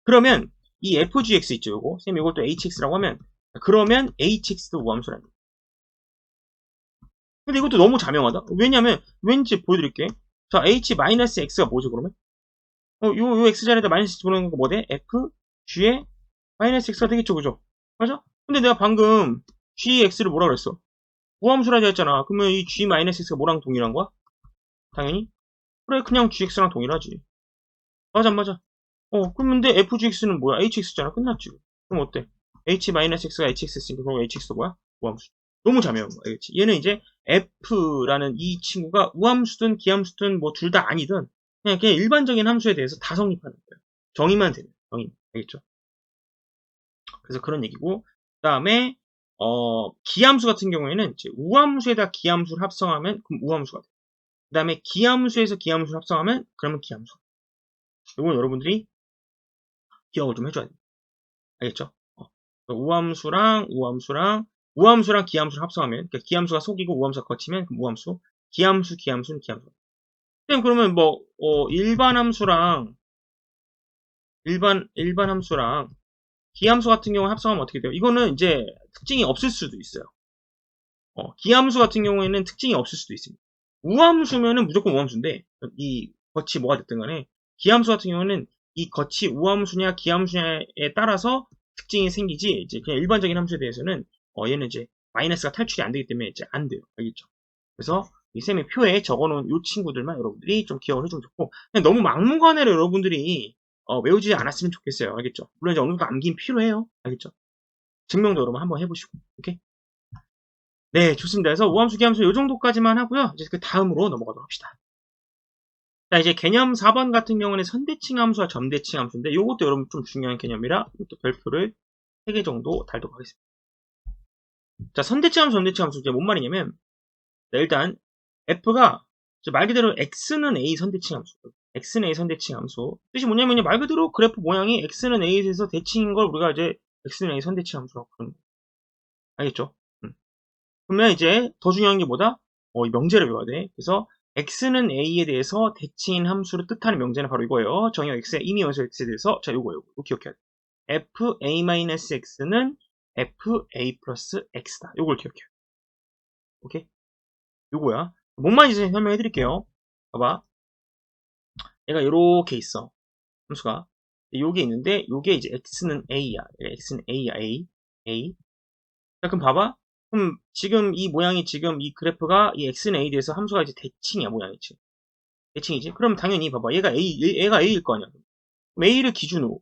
그러면 이 fgx 있죠, 요거. 쌤 이것도 hx라고 하면 그러면 hx도 우함수라는 거야. 근데 이것도 너무 자명하다. 왜냐면 왠지 보여드릴게. 자, h-x가 뭐죠, 그러면? 요 x 자리에다 마이너스 집어넣는 거 뭐 돼? f g에 마이너스 x가 되겠죠, 그죠? 맞아? 근데 내가 방금 gx를 뭐라 그랬어? 우함수라고 했잖아. 그러면 이 g-x가 뭐랑 동일한 거야? 당연히? 그래, 그냥 gx랑 동일하지. 맞아, 맞아. 근데 fgx는 뭐야? hx잖아. 끝났지. 그럼 어때? h-x가 hx였으니까 그럼 hx도 뭐야? 우함수. 너무 자명한 거야. 알겠지? 얘는 이제 f라는 이 친구가 우함수든 기함수든 뭐 둘 다 아니든 그냥 일반적인 함수에 대해서 다 성립하는 거예요. 정의만 되면. 정의. 알겠죠? 그래서 그런 얘기고. 그 다음에 기함수 같은 경우에는 이제 우함수에다 기함수를 합성하면 그럼 우함수가 돼. 그 다음에 기함수에서 기함수를 합성하면 그러면 기함수. 이건 여러분들이 기억을 좀 해줘야 돼요. 알겠죠? 우함수랑 기함수를 합성하면, 그러니까 기함수가 속이고 우함수가 거치면 그럼 우함수, 기함수는 기함수. 그러면 뭐 일반 함수랑 기함수 같은 경우 합성하면 어떻게 돼요? 이거는 이제 특징이 없을 수도 있어요. 기함수 같은 경우에는 특징이 없을 수도 있습니다. 우함수면은 무조건 우함수인데 이 겉이 뭐가 됐든 간에 기함수 같은 경우는 이 겉이 우함수냐 기함수냐에 따라서 특징이 생기지 이제 그냥 일반적인 함수에 대해서는 얘는 이제 마이너스가 탈출이 안 되기 때문에 이제 안 돼요. 알겠죠? 그래서 이 쌤의 표에 적어놓은 이 친구들만 여러분들이 좀 기억을 해주면 좋고 그냥 너무 막무가내로 여러분들이 외우지 않았으면 좋겠어요. 알겠죠? 물론 이제 어느 정도 암긴 필요해요. 알겠죠? 증명도 여러분 한번 해보시고 오케이? 네, 좋습니다. 그래서 우함수, 기함수 이 정도까지만 하고요. 이제 그 다음으로 넘어가도록 합시다. 자, 이제 개념 4번 같은 경우는 선대칭 함수와 점대칭 함수인데 이것도 여러분 좀 중요한 개념이라 이것도 별표를 3개 정도 달도록 하겠습니다. 자, 선대칭 함수, 점대칭 함수 이제 뭔 말이냐면 일단 f가 말 그대로 x는 a 선대칭 함수. x는 a 선대칭 함수. 뜻이 뭐냐면 말 그대로 그래프 모양이 x는 a에서 대칭인 걸 우리가 이제 x는 a 선대칭 함수라고 부르는 거예요. 알겠죠? 그러면 이제 더 중요한 게 뭐다? 이 명제를 외워야 돼. 그래서 x는 a에 대해서 대칭인 함수를 뜻하는 명제는 바로 이거예요. 정의 x의 이미 원소 x에 대해서 자 요거 기억해야 돼. fa-x는 fa 플러스 x다. 요걸 기억해요. 오케이? 요거야. 뭔만 이제 설명해 드릴게요. 봐봐. 얘가 요렇게 있어. 함수가. 요게 있는데, 요게 이제 x는 a야. x는 a야, a. 자, 그럼 봐봐. 그럼 지금 이 모양이 지금 이 그래프가 이 x는 a에 대해서 함수가 이제 대칭이야, 모양이 지금. 대칭이지? 그럼 당연히 봐봐. 얘가 a일 거 아니야. 그럼 a를 기준으로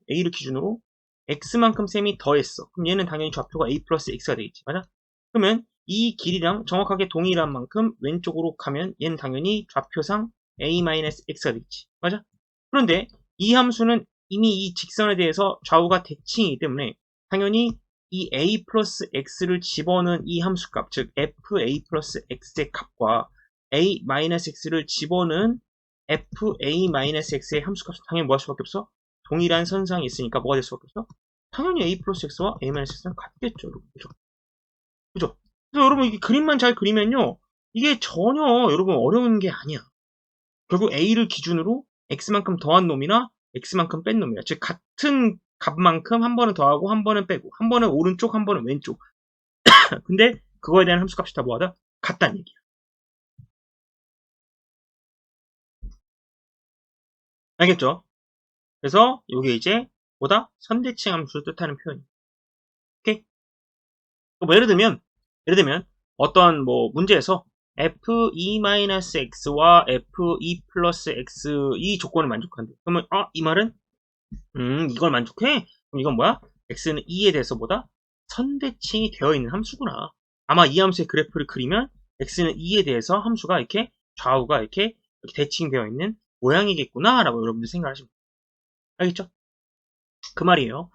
x만큼 셈이 더했어. 그럼 얘는 당연히 좌표가 a 플러스 x가 되겠지. 맞아? 그러면 이 길이랑 정확하게 동일한 만큼 왼쪽으로 가면 얘는 당연히 좌표상 a 마이너스 x가 되겠지. 맞아? 그런데 이 함수는 이미 이 직선에 대해서 좌우가 대칭이기 때문에 당연히 이 a 플러스 x를 집어넣은 이 함수값, 즉 fa 플러스 x의 값과 a 마이너스 x를 집어넣은 fa-x의 함수값은 당연히 뭐 할 수밖에 없어? 동일한 선상이 있으니까 뭐가 될 수밖에 없어? 당연히 a 플러스 x와 a-x는 같겠죠. 여러분. 그죠? 그죠? 그래서 여러분 이게 그림만 잘 그리면요. 이게 전혀 여러분 어려운 게 아니야. 결국 a를 기준으로 x만큼 더한 놈이나 x만큼 뺀 놈이야. 즉 같은 값만큼 한 번은 더하고 한 번은 빼고 한 번은 오른쪽 한 번은 왼쪽. 근데 그거에 대한 함수값이 다 뭐하다? 같다는 얘기야. 알겠죠? 그래서 이게 이제 뭐다? 선대칭 함수를 뜻하는 표현이에요. 오케이? 뭐 예를 들면 어떤 뭐 문제에서 fe-x와 fe 플러스 x 이 조건을 만족한대. 그러면 이 말은 이걸 만족해? 그럼 이건 뭐야? x는 2에 대해서 뭐다? 선대칭이 되어 있는 함수구나. 아마 이 함수의 그래프를 그리면 x는 2에 대해서 함수가 이렇게 좌우가 이렇게 대칭되어 있는 모양이겠구나 라고 여러분들 생각하시면 돼요. 알겠죠? 그 말이에요.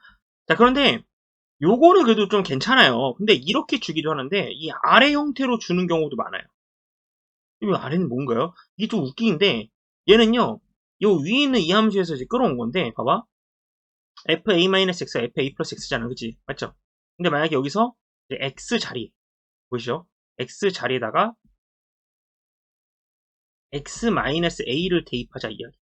자, 그런데 요거는 그래도 좀 괜찮아요. 근데 이렇게 주기도 하는데 이 아래 형태로 주는 경우도 많아요. 이 아래는 뭔가요? 이게 좀 웃기는데 얘는요. 요 위에 있는 이 함수에서 이제 끌어온 건데 봐봐. fa-x가 fa 플러스 x잖아. 그치? 맞죠? 근데 만약에 여기서 이제 x 자리 보이시죠? x 자리에다가 x-a를 대입하자 이야기.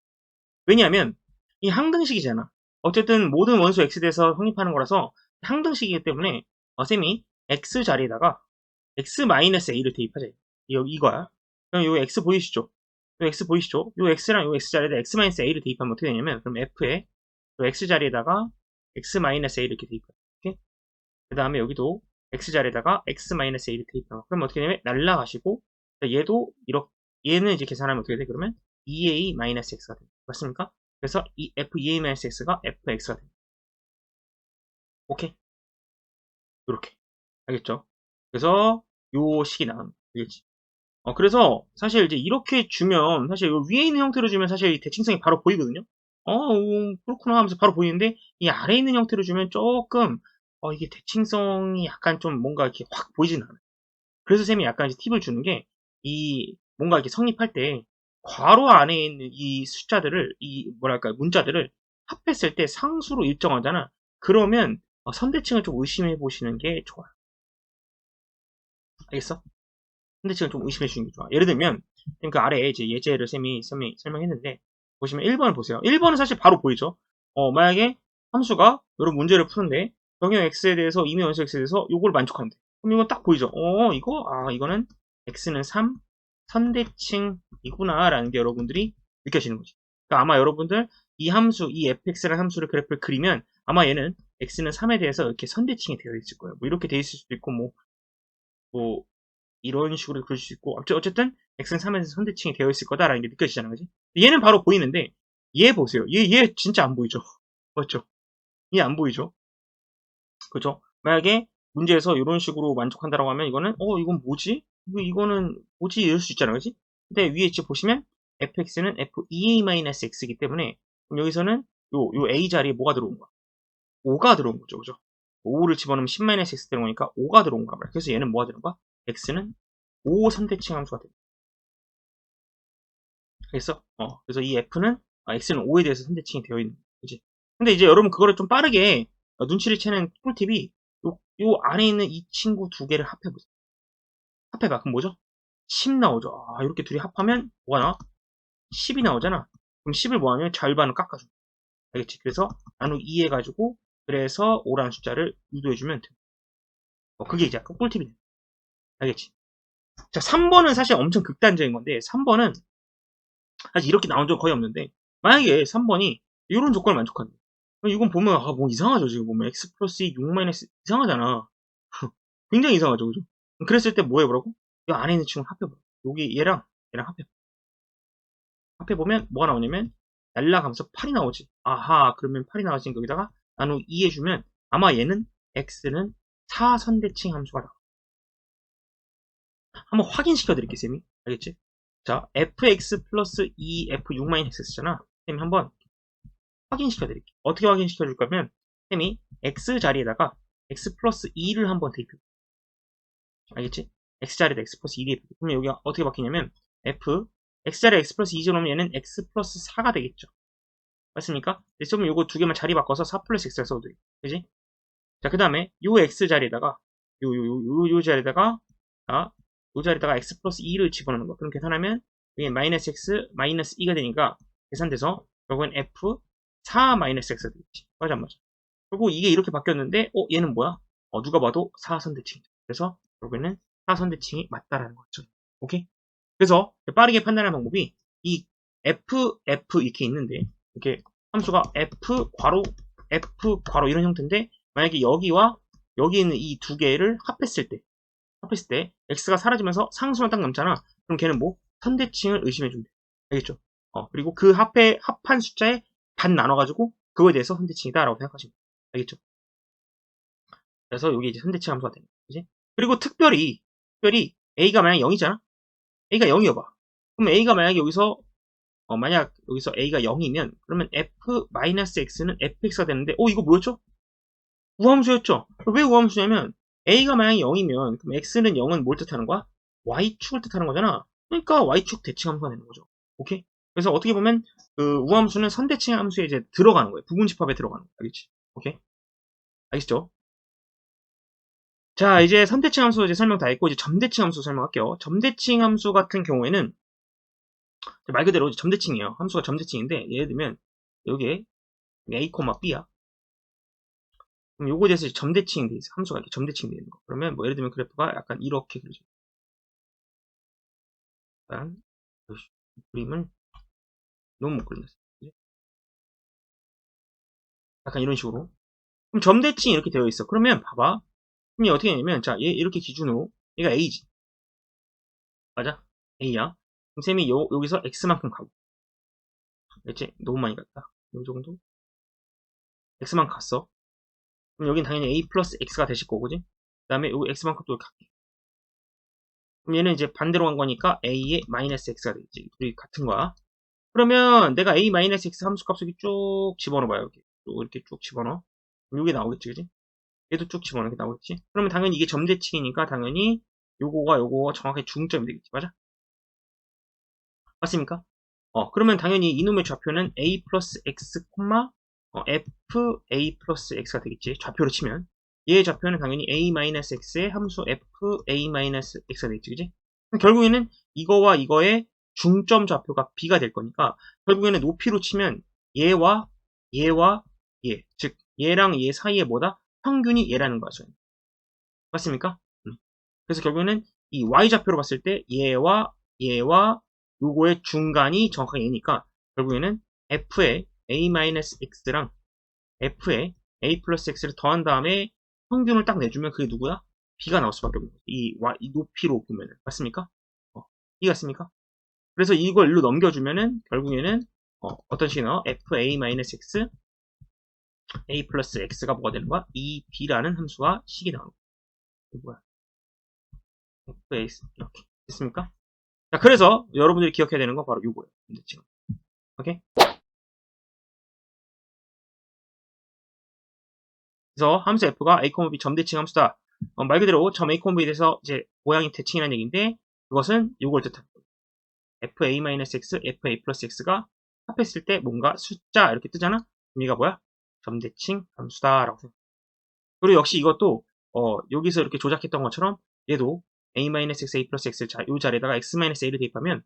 왜냐하면 이 항등식이잖아. 어쨌든 모든 원수 x에 대해서 성립하는 거라서 항등식이기 때문에 쌤이 x 자리에다가 x-a를 대입하자. 이거야. 그럼 요 x 보이시죠? 요 x 보이시죠? 요 x랑 요 x 자리에다 x-a를 대입하면 어떻게 되냐면 그럼 f에 요 x 자리에다가 x-a를 이렇게 대입해요. 오케이? 그 다음에 여기도 x 자리에다가 x-a를 대입하면 그럼 어떻게 되냐면 날라가시고 얘도 이렇게 얘는 이제 계산하면 어떻게 돼? 그러면 2a-x가 돼. 맞습니까? 그래서 이 f2a-x가 fx가 돼. 오케이? 이렇게. 알겠죠? 그래서 요 식이 나오는 거겠지. 그래서 사실 이제 이렇게 주면 사실 위에 있는 형태로 주면 사실 대칭성이 바로 보이거든요. 그렇구나 하면서 바로 보이는데 이 아래에 있는 형태로 주면 조금 이게 대칭성이 약간 좀 뭔가 이렇게 확 보이진 않아요. 그래서 쌤이 약간 이제 팁을 주는 게 이 뭔가 이렇게 성립할 때 괄호 안에 있는 이 숫자들을 이 뭐랄까 문자들을 합했을 때 상수로 일정하잖아. 그러면 선대칭을 좀 의심해 보시는 게 좋아요. 알겠어? 선대칭을 좀 의심해 주는 게 좋아. 예를 들면 그 아래에 이제 예제를 쌤이 설명했는데 보시면 1번을 보세요. 1번은 사실 바로 보이죠. 만약에 함수가 이런 문제를 푸는데 정형 x에 대해서 이미 원수 x에 대해서 요걸 만족한대. 그럼 이건 딱 보이죠. 이거는 x는 3 선대칭이구나 라는 게 여러분들이 느껴지는 거지. 그러니까 아마 여러분들 이 함수, 이 fx라는 함수를 그래프를 그리면 아마 얘는 x는 3에 대해서 이렇게 선대칭이 되어 있을 거예요. 뭐 이렇게 되어 있을 수도 있고 뭐 이런 식으로 그릴 수 있고 어쨌든 x는 3에서 선대칭이 되어 있을 거다라는 게 느껴지잖아. 그지? 얘는 바로 보이는데 얘 보세요. 얘 진짜 안 보이죠? 맞죠? 얘 안 보이죠? 그죠? 만약에 문제에서 이런 식으로 만족한다라고 하면 이거는 이건 뭐지? 이거는 뭐지? 이럴 수 있잖아. 그지? 근데 위에 지금 보시면 fx는 f2a-x이기 때문에 그럼 여기서는 요 a 자리에 뭐가 들어온 거야? 5가 들어온 거죠. 그죠? 5를 집어넣으면 10-x 들어오니까 5가 들어온 거야. 그래서 얘는 뭐가 되는 거야? x는 5 선대칭 함수가 됩니다. 알겠어? 그래서 이 f는 x는 5에 대해서 선대칭이 되어 있는 거지. 근데 이제 여러분 그거를 좀 빠르게 눈치를 채는 꿀팁이 요 안에 있는 이 친구 두 개를 합해보세요. 합해봐. 그럼 뭐죠? 10 나오죠. 이렇게 둘이 합하면 뭐가 나와? 10이 나오잖아. 그럼 10을 뭐하면 절반을 깎아줘. 알겠지? 그래서 나누기 2 해가지고 그래서 5라는 숫자를 유도해주면 돼. 그게 이제 약간 꿀팁이 돼. 알겠지? 자, 3번은 사실 엄청 극단적인 건데 3번은 사실 이렇게 나온 적 거의 없는데, 만약에 3번이 이런 조건을 만족한다. 이건 보면, 뭐 이상하죠. 지금 보면 x 플러스 6 마이너스 이상하잖아. 굉장히 이상하죠. 그죠? 그랬을 때 뭐 해보라고? 이 안에 있는 친구 합해봐. 여기 얘랑 합해봐. 합해보면 뭐가 나오냐면, 날라가면서 8이 나오지. 아하, 그러면 8이 나오지니까 여기다가 나누 2 해주면, 아마 얘는 x는 4선대칭 함수가 나와. 한번 확인시켜 드릴게요, 쌤이. 알겠지? 자, fx 플러스 2f 6 마이너스 x잖아. 쌤이 한번 확인시켜 드릴게요. 어떻게 확인시켜 줄 거면, 쌤이 x 자리에다가 x 플러스 2를 한번 대입해. 알겠지? x 자리에다 x 플러스 2 대입해. 그러면 여기가 어떻게 바뀌냐면, x 자리에 x 플러스 2 넣으면 얘는 x 플러스 4가 되겠죠. 맞습니까? 그러면 요거 두 개만 자리 바꿔서 4 플러스 x를 써도 돼. 그지? 자, 그 다음에 요 x 자리에다가, 요 자리에다가, 요 자리에다가 x 플러스 2를 집어넣는 거. 그럼 계산하면, 여기 마이너스 x, 마이너스 2가 되니까, 계산돼서, 결국엔 f 4 마이너스 x가 되겠지. 맞아, 맞아. 그리고 이게 이렇게 바뀌었는데, 얘는 뭐야? 누가 봐도 4선대칭이죠. 그래서, 결국에는 4선대칭이 맞다라는 거죠. 오케이? 그래서, 빠르게 판단하는 방법이, 이 f 이렇게 있는데, 이렇게 함수가 f 괄호 이런 형태인데, 만약에 여기와 여기 있는 이 두 개를 합했을 때 x가 사라지면서 상수만 딱 남잖아. 그럼 걔는 뭐 선대칭을 의심해주면 돼. 알겠죠? 그리고 그 합한 숫자에 반 나눠가지고 그거에 대해서 선대칭이다라고 생각하시면 돼. 알겠죠? 그래서 여기 이제 선대칭 함수가 되는 거지. 그리고 특별히 a가 만약 0이잖아. a가 0이어봐. 그럼 a가 만약에 여기서 만약 여기서 a가 0이면 그러면 f-x는 fx가 되는데 이거 뭐였죠? 우함수였죠? 왜 우함수냐면 a가 만약에 0이면 그럼 x는 0은 뭘 뜻하는 거야? y축을 뜻하는 거잖아. 그러니까 y축 대칭 함수가 되는 거죠. 오케이? 그래서 어떻게 보면 그 우함수는 선대칭 함수에 이제 들어가는 거예요. 부분집합에 들어가는 거야. 알겠지? 오케이? 알겠죠? 자, 이제 선대칭 함수 이제 설명 다 했고 이제 점대칭 함수 설명할게요. 점대칭 함수 같은 경우에는 말 그대로 점대칭이에요. 함수가 점대칭인데 예를 들면 여기에 a, b야. 그럼 요거에 대해서 점대칭이 돼 있어. 함수가 이렇게 점대칭이 되는 거. 그러면 뭐 예를 들면 그래프가 약간 이렇게 그려져. 약간 그림을 너무 못 그린다. 약간 이런 식으로. 그럼 점대칭이 이렇게 되어 있어. 그러면 봐봐. 그럼 얘 어떻게 되냐면 자, 얘 이렇게 기준으로 얘가 a지. 맞아? a야. 그럼 쌤이 여기서 x만큼 가고. 그렇지? 너무 많이 갔다. 이 정도? x만큼 갔어. 그럼 여긴 당연히 a 플러스 x가 되실 거고, 그지? 그 다음에 여기 x만큼 또 갈게. 그럼 얘는 이제 반대로 간 거니까 a의 마이너스 x가 되겠지. 둘이 같은 거야. 그러면 내가 a 마이너스 x 함수값 여기 쭉 집어넣어봐요. 이렇게 쭉 집어넣어. 그럼 이게 나오겠지, 그지? 얘도 쭉 집어넣어. 이렇게 나오겠지? 그러면 당연히 이게 점대칭이니까 당연히 요거가 정확하게 중점이 되겠지. 맞아? 맞습니까? 그러면 당연히 이놈의 좌표는 a 플러스 x, f a 플러스 x가 되겠지. 좌표로 치면. 얘의 좌표는 당연히 a 마이너스 x의 함수 f a 마이너스 x가 되겠지. 그지? 결국에는 이거와 이거의 중점 좌표가 b가 될 거니까 결국에는 높이로 치면 얘와 얘, 즉 얘랑 얘 사이에 뭐다? 평균이 얘라는 거죠. 맞습니까? 그래서 결국에는 이 y좌표로 봤을 때 얘와 요거의 중간이 정확하게 얘니까 결국에는 f의 a-x랑 f의 a 플러스 x를 더한 다음에 평균을 딱 내주면 그게 누구야? b가 나올 수밖에 없는 거죠. 이 높이로 보면은. 맞습니까? 이해갔습니까? 그래서 이걸 일로 넘겨주면은 결국에는 어떤 식이 나와? fa-x a 플러스 x가 뭐가 되는 거야? 이 b라는 함수가 식이 나오는 거야. 이게 뭐야? fa 이렇게 됐습니까? 자, 그래서 여러분들이 기억해야 되는 건 바로 요거예요. 지금. 오케이? 그래서 함수 f가 a, b 점대칭 함수다. 말 그대로 점 a, b에 대해서 이제 모양이 대칭이라는 얘기인데 그것은 요걸 뜻하는 거예요. fa-x, fa 플러스 x가 합했을 때 뭔가 숫자 이렇게 뜨잖아? 의미가 뭐야? 점대칭 함수다라고 생각해요. 그리고 역시 이것도 여기서 이렇게 조작했던 것처럼 얘도 a-x, a 플러스 x 요 자리에다가 x-a를 대입하면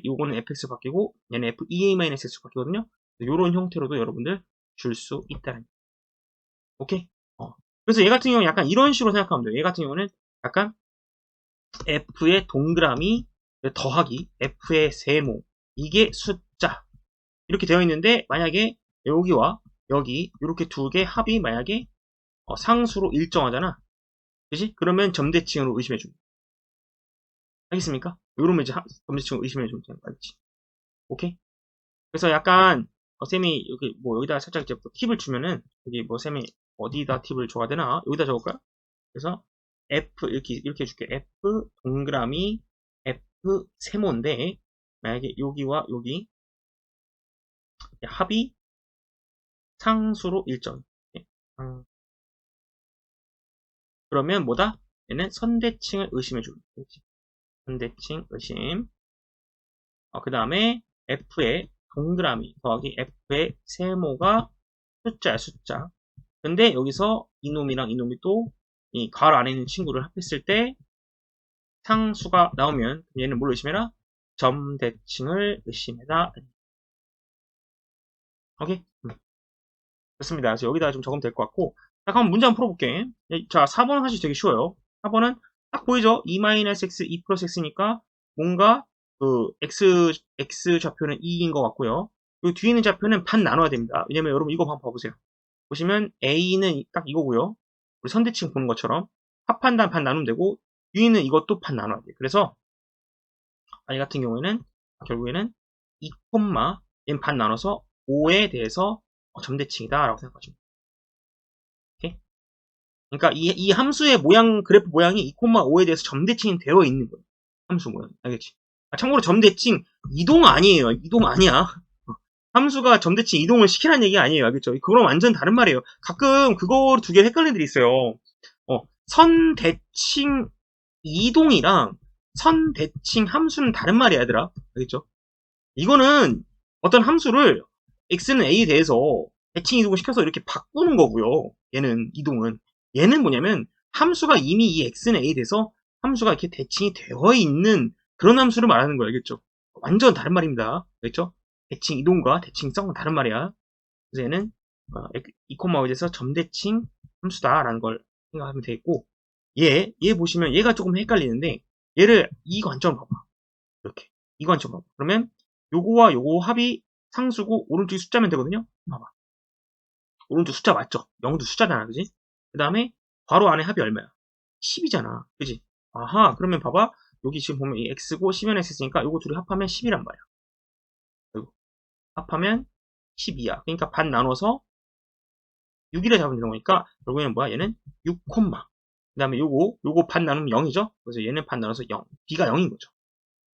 요거는 fx 바뀌고 얘는 f2a-x 바뀌거든요. 요런 형태로도 여러분들 줄 수 있다는 거예요. 오케이? 그래서 얘 같은 경우는 약간 이런 식으로 생각하면 돼요. 얘 같은 경우는 약간 f의 동그라미 더하기 f의 세모 이게 숫자. 이렇게 되어 있는데 만약에 여기와 여기 이렇게 두 개 합이 만약에 상수로 일정하잖아. 그지? 그러면 점대칭으로 의심해 줍니다. 알겠습니까? 이러면 이제 점대칭으로 의심해 주면 되는 거 알지? 오케이? 그래서 약간 쌤이 여기 뭐 여기다 살짝 이제 팁을 주면은 여기 뭐 쌤이 어디다 팁을 줘야 되나? 여기다 적을까요? 그래서 F 이렇게 해줄게. F 동그라미 F 세모인데 만약에 여기와 여기 합이 상수로 일정. 그러면 뭐다? 얘는 선대칭을 의심해 줍니다. 선대칭 의심. 그 다음에 F의 동그라미 더하기 F의 세모가 숫자야, 숫자. 근데 여기서 이놈이랑 이놈이 또 이 괄호 안에 있는 친구를 합했을 때 상수가 나오면 얘는 뭘 의심해라? 점대칭을 의심해라. 오케이? 좋습니다. 그래서 여기다 좀 적으면 될 것 같고. 자, 그럼 문제 한번 풀어볼게. 자, 4번은 사실 되게 쉬워요. 4번은 딱 보이죠? 2-x, 2 플러스 x니까 뭔가 그 x 좌표는 2인 것 같고요. 그 뒤에 있는 좌표는 반 나눠야 됩니다. 왜냐면 여러분 이거 한번 봐보세요. 보시면 a는 딱 이거고요. 우리 선대칭 보는 것처럼 합한 다음 반 나누면 되고 위는 이것도 반 나눠야 돼요. 그래서 i 같은 경우에는 결국에는 2, 얘는 반 나눠서 5에 대해서 점대칭이다 라고 생각하시면 돼요. 그러니까 이 함수의 모양, 그래프 모양이 2,5에 대해서 점대칭이 되어 있는 거예요. 함수 모양. 알겠지? 참고로 점대칭 이동 아니에요. 이동 아니야. 함수가 점대칭 이동을 시키라는 얘기 아니에요. 알겠죠? 그거랑 완전 다른 말이에요. 가끔 그거 두 개 헷갈리는 애들이 있어요. 선대칭 이동이랑 선대칭 함수는 다른 말이야, 얘들아. 알겠죠? 이거는 어떤 함수를 x는 a에 대해서 대칭 이동을 시켜서 이렇게 바꾸는 거고요. 얘는 이동은. 얘는 뭐냐면 함수가 이미 이 x는 a에 대해서 함수가 이렇게 대칭이 되어 있는 그런 함수를 말하는 거예요. 알겠죠? 완전 다른 말입니다. 알겠죠? 대칭 이동과 대칭성은 다른 말이야. 그래서 얘는 2,5에 대해서 점대칭 함수다라는 걸 생각하면 되겠고 얘 보시면 얘가 조금 헷갈리는데 얘를 이 관점으로 봐봐. 이렇게 이 관점으로 봐봐. 그러면 요거와 요거 합이 상수고 오른쪽이 숫자면 되거든요. 봐봐. 오른쪽 숫자 맞죠? 0도 숫자잖아. 그지? 그 다음에 괄호 안에 합이 얼마야? 10이잖아. 그지? 아하. 그러면 봐봐. 여기 지금 보면 이 x고 10은 x니까 요거 둘이 합하면 10이란 말이야. 그리고 합하면 12야. 그러니까 반 나눠서 6이라 잡으면 되는 거니까 결국에는 뭐야? 얘는 6, 그 다음에 요거 반 나누면 0이죠? 그래서 얘는 반 나눠서 0. b가 0인 거죠.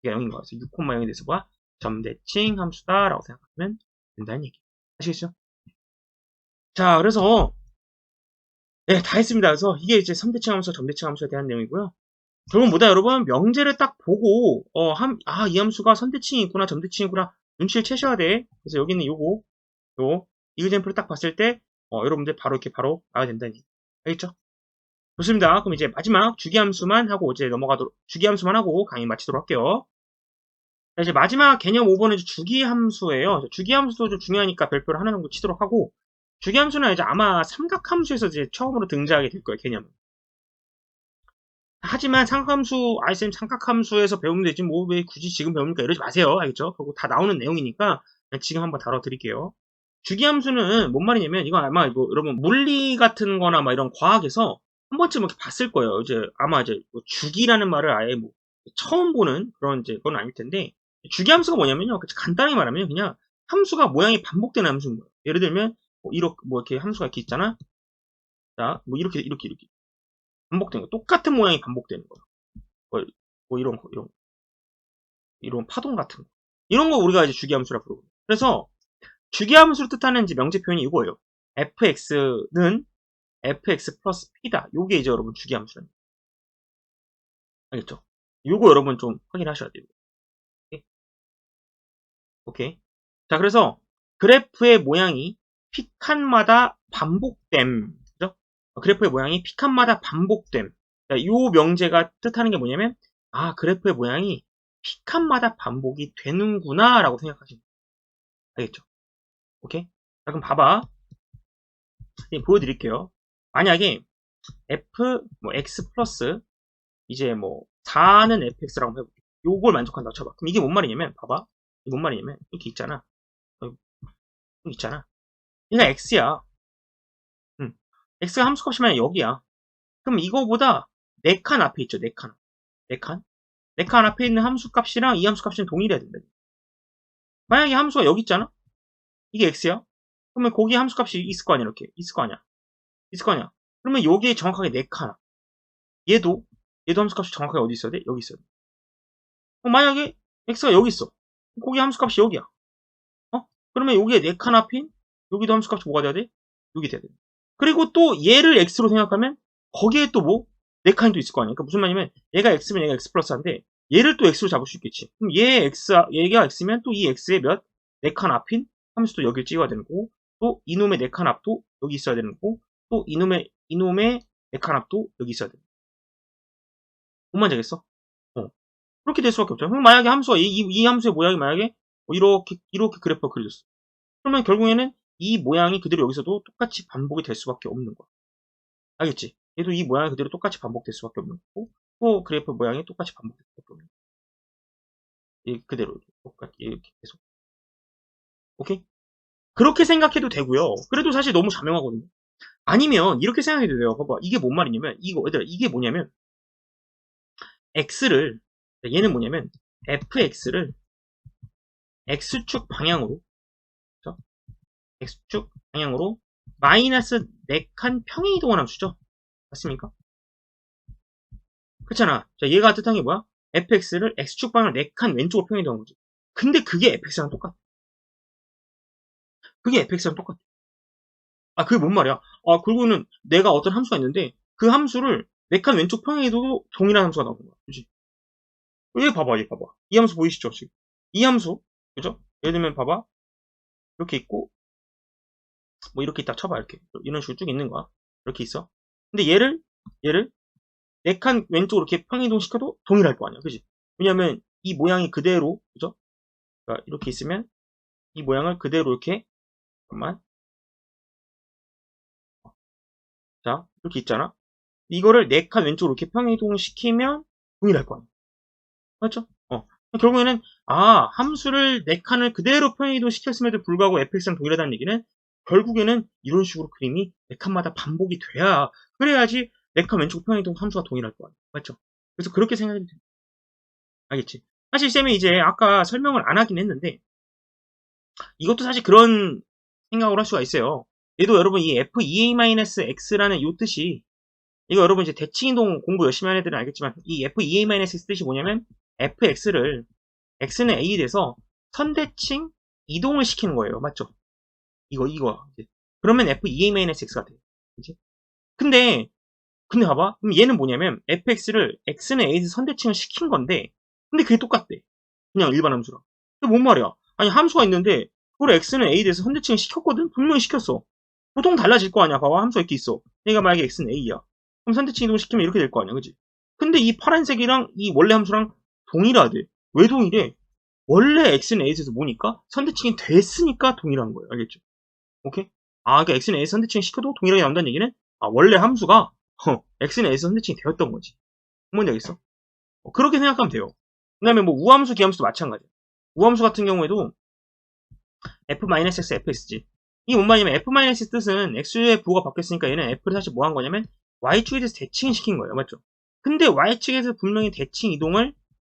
b가 0인 거야. 그래서 6,0에 대해서 뭐야? 점대칭 함수다라고 생각하면 된다는 얘기. 아시겠죠? 자, 그래서 네, 다 했습니다. 그래서 이게 이제 선대칭 함수, 점대칭 함수에 대한 내용이고요. 결국 뭐다 여러분? 명제를 딱 보고 이 함수가 선대칭이 있구나, 점대칭이구나 눈치를 채셔야 돼. 그래서 여기는 요 이그젠플을 딱 봤을 때 여러분들 바로 이렇게 바로 나와야 된다는 얘기. 알겠죠? 좋습니다. 그럼 이제 마지막 주기함수만 하고 이제 주기함수만 하고 강의 마치도록 할게요. 자, 이제 마지막 개념 5번은 주기함수예요. 주기함수도 좀 중요하니까 별표를 하나 정도 치도록 하고 주기함수는 이제 아마 삼각함수에서 이제 처음으로 등장하게 될 거예요, 개념은. 하지만 삼각함수, ISM 삼각함수에서 배우면 되지, 뭐, 왜 굳이 지금 배웁니까? 이러지 마세요. 알겠죠? 그거 다 나오는 내용이니까, 지금 한번 다뤄드릴게요. 주기함수는 뭔 말이냐면, 이거 아마 여러분, 물리 같은 거나 막 이런 과학에서 한 번쯤 이렇게 봤을 거예요. 이제, 아마 이제, 주기라는 말을 아예 뭐, 처음 보는 그런 이제, 건 아닐 텐데, 주기함수가 뭐냐면요. 간단하게 말하면 그냥 함수가 모양이 반복되는 함수인 거예요. 예를 들면, 이렇게 함수가 이렇게 있잖아? 자, 뭐, 이렇게. 반복되는 거. 똑같은 모양이 반복되는 거예요. 이런 파동 같은 거. 이런 거 우리가 이제 주기함수라고 부르거든요. 그래서 주기함수를 뜻하는 이제 명제 표현이 이거예요. fx는 fx 플러스 p다. 요게 이제 여러분 주기함수랍니다. 알겠죠? 요거 여러분 좀 확인하셔야 돼요. 오케이. 자, 그래서 그래프의 모양이 픽칸마다 반복됨. 그죠? 그래프의 모양이 픽칸마다 반복됨. 자, 요 명제가 뜻하는 게 뭐냐면, 그래프의 모양이 픽칸마다 반복이 되는구나, 라고 생각하시면 돼요. 알겠죠? 오케이? 자, 그럼 봐봐. 보여드릴게요. 만약에 x 플러스, 이제 4는 fx라고 해볼게요. 요걸 만족한다고 쳐봐. 그럼 이게 뭔 말이냐면, 봐봐. 이게 뭔 말이냐면, 이렇게 있잖아. 여기 있잖아. 얘가 x야. x가 함수값이면 여기야. 그럼 이거보다 4칸 앞에 있죠, 4칸. 4칸? 4칸 앞에 있는 함수값이랑 이 함수값이랑 동일해야 된다. 만약에 함수가 여기 있잖아? 이게 x야? 그러면 거기에 함수값이 있을 거 아니야, 이렇게. 있을 거 아니야. 있을 거 아니야. 그러면 여기에 정확하게 4칸. 얘도 함수값이 정확하게 어디 있어야 돼? 여기 있어야 돼. 만약에 x가 여기 있어. 거기 함수값이 여기야. 그러면 여기에 4칸 앞인 여기도 함수값이 뭐가 돼야 돼? 여기 돼야 돼. 그리고 또 얘를 x로 생각하면 거기에 또 뭐? 4칸이 또 있을 거 아니야. 그러니까 무슨 말이냐면 얘가 x면 얘가 x 플러스인데 얘를 또 x로 잡을 수 있겠지. 그럼 얘가 x면 또 이 x의 몇? 4칸 앞인 함수도 여기를 찍어야 되는 거고 또 이놈의 4칸 앞도 여기 있어야 되는 거고 또 이놈의 4칸 앞도 여기 있어야 되는 거고. 뭔 말인지 알겠어? 그렇게 될 수밖에 없죠. 그럼 만약에 함수가 이 함수의 모양이 만약에 이렇게 그래프가 그려졌어. 그러면 결국에는 이 모양이 그대로 여기서도 똑같이 반복이 될 수밖에 없는 거야. 알겠지? 얘도 이 모양이 그대로 똑같이 반복될 수밖에 없는 거고 또 그래프 모양이 똑같이 반복될 수밖에 없는 거야. 그대로 똑같이 이렇게 계속. 오케이? 그렇게 생각해도 되고요. 그래도 사실 너무 자명하거든요. 아니면 이렇게 생각해도 돼요. 봐봐. 이게 뭔 말이냐면 이게 뭐냐면 x를 얘는 뭐냐면 fx를 x축 방향으로 x축 방향으로 마이너스 4칸 평행 이동을 함수죠. 맞습니까? 그렇잖아. 자, 얘가 뜻한 게 뭐야? fx를 x축 방향으로 4칸 왼쪽으로 평행 이동한 거지. 근데 그게 fx랑 똑같아. 그게 fx랑 똑같아. 그게 뭔 말이야? 그리고는 내가 어떤 함수가 있는데 그 함수를 4칸 왼쪽 평행 이동도 동일한 함수가 나오는 거야. 그지? 얘 봐봐. 이 함수 보이시죠? 지금. 이 함수. 그죠? 예를 들면 봐봐. 이렇게 있고 뭐 이렇게 딱 쳐봐. 이렇게. 이런 식으로 쭉 있는 거야. 이렇게 있어. 근데 얘를 4칸 왼쪽으로 이렇게 평행이동 시켜도 동일할 거 아니야. 그지? 왜냐면 이 모양이 그대로, 그죠? 그러니까 이렇게 있으면 이 모양을 그대로 이렇게, 잠깐만. 자, 이렇게 있잖아. 이거를 4칸 왼쪽으로 이렇게 평행이동 시키면 동일할 거 아니야. 맞죠? 결국에는, 함수를 4칸을 그대로 평행이동 시켰음에도 불구하고 fx랑 동일하다는 얘기는 결국에는 이런 식으로 그림이 4칸마다 반복이 돼야, 그래야지 4칸 왼쪽 평행이동 함수가 동일할 거 아니야. 맞죠? 그래서 그렇게 생각해도 돼. 알겠지? 사실 쌤이 이제 아까 설명을 안 하긴 했는데 이것도 사실 그런 생각을 할 수가 있어요. 얘도 여러분 이 FEA-X라는 이 뜻이 이거 여러분 이제 대칭이동 공부 열심히 하는 애들은 알겠지만 이 FEA-X 뜻이 뭐냐면 fx를 x는 a에 대해서 선대칭 이동을 시키는 거예요. 맞죠? 이거 그러면 FEA-X가 돼요. 그치? 근데 봐봐. 그럼 얘는 뭐냐면 fx를 x는 a에 대해서 선대칭을 시킨 건데 근데 그게 똑같대. 그냥 일반 함수랑. 근데 뭔 말이야? 아니 함수가 있는데 그걸 x는 a에 대해서 선대칭을 시켰거든? 분명히 시켰어. 보통 달라질 거 아니야. 봐봐 함수가 이렇게 있어. 얘가 만약에 x는 a야. 그럼 선대칭 이동을 시키면 이렇게 될 거 아니야. 그지? 근데 이 파란색이랑 이 원래 함수랑 동일하대. 왜 동일해? 원래 x는 a에서 뭐니까? 선대칭이 됐으니까 동일한 거예요. 알겠죠? 오케이? 그러니까 x는 a에서 선대칭을 시켜도 동일하게 나온다는 얘기는 원래 함수가 x는 a에서 선대칭이 되었던 거지. 뭔지 알겠어? 그렇게 생각하면 돼요. 그 다음에 뭐 우함수, 기함수도 마찬가지야. 우함수 같은 경우에도 f-x, fx지. 이게 뭔 말이냐면 f-x 뜻은 x의 부호가 바뀌었으니까 얘는 f를 사실 뭐 한 거냐면 y축에 대해서 대칭을 시킨 거예요. 맞죠? 근데 y축에서 분명히 대칭 이동을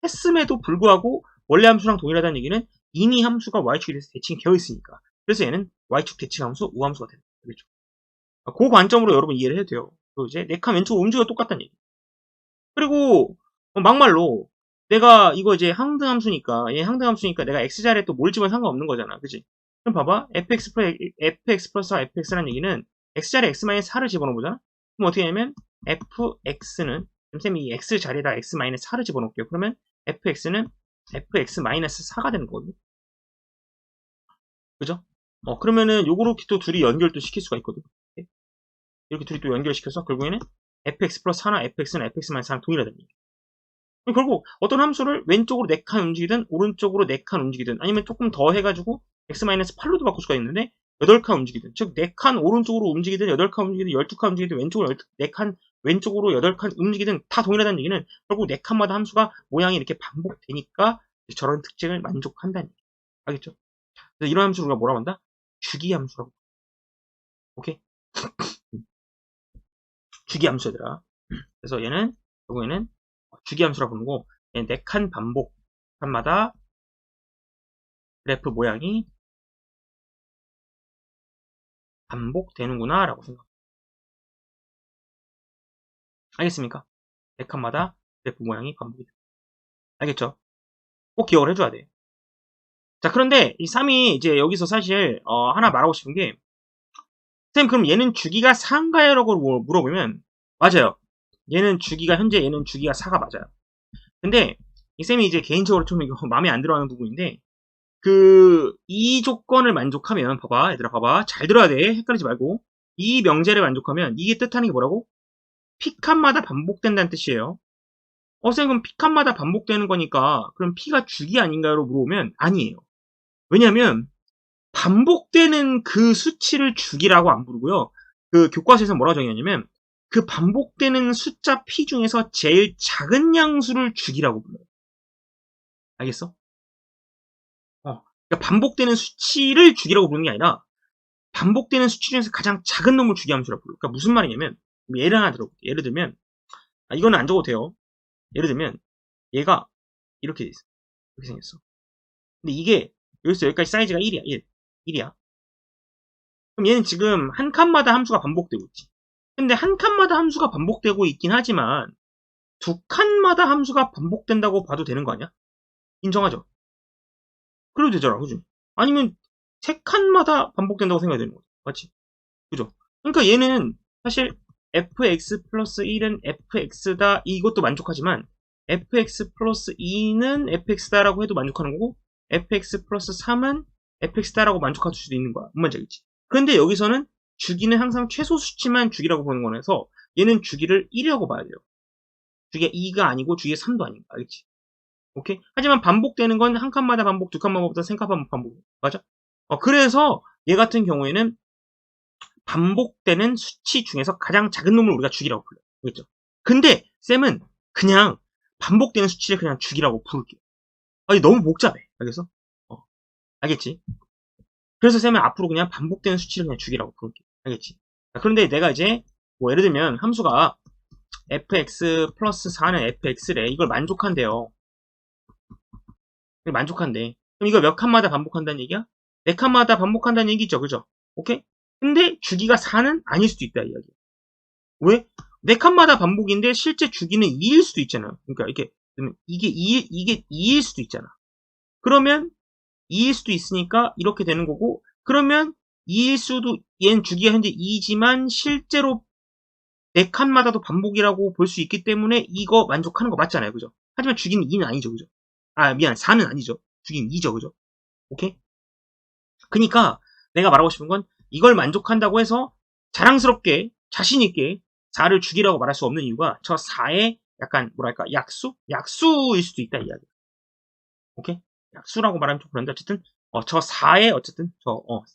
했음에도 불구하고 원래 함수랑 동일하다는 얘기는 이미 함수가 y축에 대해서 대칭이 되어 있으니까. 그래서 얘는 y축 대칭 함수, 우함수가 되는 거죠. 그 관점으로 여러분 이해를 해도 돼요. 또 이제 4칸 왼쪽 음수가 똑같다는 얘기. 그리고 막말로 내가 이거 이제 항등함수니까 얘 항등함수니까 내가 x자리에 또 뭘 집어도 상관없는 거잖아. 그치? 그럼 봐봐. fx 플러스와 fx라는 얘기는 x자리에 x-4를 집어넣은 거잖아. 그럼 어떻게 하냐면 fx는 쌤이 이 x 자리에다 x-4를 집어넣을게요. 그러면 fx는 fx-4가 되는 거거든요. 그죠? 그러면은 요거렇게 또 둘이 연결도 시킬 수가 있거든. 이렇게 둘이 또 연결시켜서 결국에는 fx 플러스 4나 fx는 fx-4랑 동일하다는 얘기. 결국 어떤 함수를 왼쪽으로 4칸 움직이든 오른쪽으로 4칸 움직이든 아니면 조금 더 해가지고 x-8로도 바꿀 수가 있는데 8칸 움직이든 즉 4칸 오른쪽으로 움직이든 8칸 움직이든 12칸 움직이든 왼쪽으로 4칸 왼쪽으로 8칸 움직이든 다 동일하다는 얘기는 결국 4칸마다 함수가 모양이 이렇게 반복되니까 저런 특징을 만족한다는 얘기. 알겠죠? 그래서 이런 함수를 우리가 뭐라고 한다? 주기 함수라고. 오케이? 주기 함수 얘들아. 그래서 얘는 결국에는 주기 함수라고 부르고 얘는 4칸 반복 칸마다 그래프 모양이 반복되는구나 라고 생각합니다. 알겠습니까? 4칸마다 그래프 모양이 반복이 됩니다. 알겠죠? 꼭 기억을 해줘야 돼. 자, 그런데 이 3이 이제 여기서 사실 하나 말하고 싶은 게 쌤, 그럼 얘는 주기가 4인가요? 라고 물어보면 맞아요. 현재 얘는 주기가 4가 맞아요. 근데 이 쌤이 이제 개인적으로 좀 이거 마음에 안 들어하는 부분인데 이 조건을 만족하면 봐봐 얘들아 봐봐 잘 들어야 돼 헷갈리지 말고 이 명제를 만족하면 이게 뜻하는 게 뭐라고? 피칸마다 반복된다는 뜻이에요. 쌤 그럼 피칸마다 반복되는 거니까 그럼 피가 주기 아닌가요? 물어보면 아니에요. 왜냐면 반복되는 그 수치를 주기라고 안 부르고요. 그 교과서에서 뭐라고 정의하냐면 그 반복되는 숫자 p 중에서 제일 작은 양수를 주기라고 불러요. 알겠어? 그러니까 반복되는 수치를 주기라고 부르는 게 아니라 반복되는 수치 중에서 가장 작은 놈을 주기 함수라고 불러요. 그러니까 무슨 말이냐면 예를 하나 들어볼게요. 예를 들면 이거는 안 적어도 돼요. 예를 들면 얘가 이렇게 돼 있어. 이렇게 생겼어. 근데 이게 여기까지 사이즈가 1이야. 1이야. 그럼 얘는 지금 한 칸마다 함수가 반복되고 있지. 근데 한 칸마다 함수가 반복되고 있긴 하지만 두 칸마다 함수가 반복된다고 봐도 되는 거 아니야? 인정하죠? 그래도 되잖아, 그지? 아니면 세 칸마다 반복된다고 생각이 되는 거지. 맞지? 그죠? 그러니까 얘는 사실 fx 플러스 1은 fx다 이것도 만족하지만 fx 플러스 2는 fx다라고 해도 만족하는 거고 fx 플러스 3은 fx다라고 만족할 수도 있는 거야. 뭔 말인지 알겠지? 그런데 여기서는 주기는 항상 최소 수치만 주기라고 보는 거라서 얘는 주기를 1이라고 봐야 돼요. 주기가 2가 아니고 주기가 3도 아닌 거야. 알겠지? 오케이? 하지만 반복되는 건 한 칸마다 반복, 두 칸마다 반복, 세 칸마다 반복. 맞아? 그래서 얘 같은 경우에는 반복되는 수치 중에서 가장 작은 놈을 우리가 주기라고 불러요. 알겠죠? 근데 쌤은 그냥 반복되는 수치를 그냥 주기라고 부를게요. 아니 너무 복잡해. 알겠어? 알겠지? 그래서 쌤은 앞으로 그냥 반복되는 수치를 그냥 주기라고 부를게요. 알겠지? 그런데 내가 이제 뭐 예를 들면 함수가 fx 플러스 4는 fx래. 이걸 만족한대요. 만족한대. 그럼 이거 몇 칸마다 반복한다는 얘기야? 4칸마다 반복한다는 얘기죠. 그죠? 오케이? 근데 주기가 4는 아닐 수도 있다. 이야기. 왜? 4칸마다 반복인데 실제 주기는 2일 수도 있잖아. 그러니까 이게 2일 수도 있잖아. 그러면 2일 수도 있으니까 이렇게 되는 거고 그러면 2일 수도 얘는 주기가 현재 2지만 실제로 4칸마다도 반복이라고 볼 수 있기 때문에 이거 만족하는 거 맞잖아요. 그죠? 하지만 주기는 2는 아니죠. 그죠? 미안. 4는 아니죠. 주기는 2죠. 그죠? 오케이? 그니까 내가 말하고 싶은 건 이걸 만족한다고 해서 자랑스럽게 자신있게 4를 주기라고 말할 수 없는 이유가 저 4의 약간 뭐랄까 약수일 수도 있다 이 이야기. 오케이? 약수라고 말하면 좀 그런데 어쨌든 저 4의 어쨌든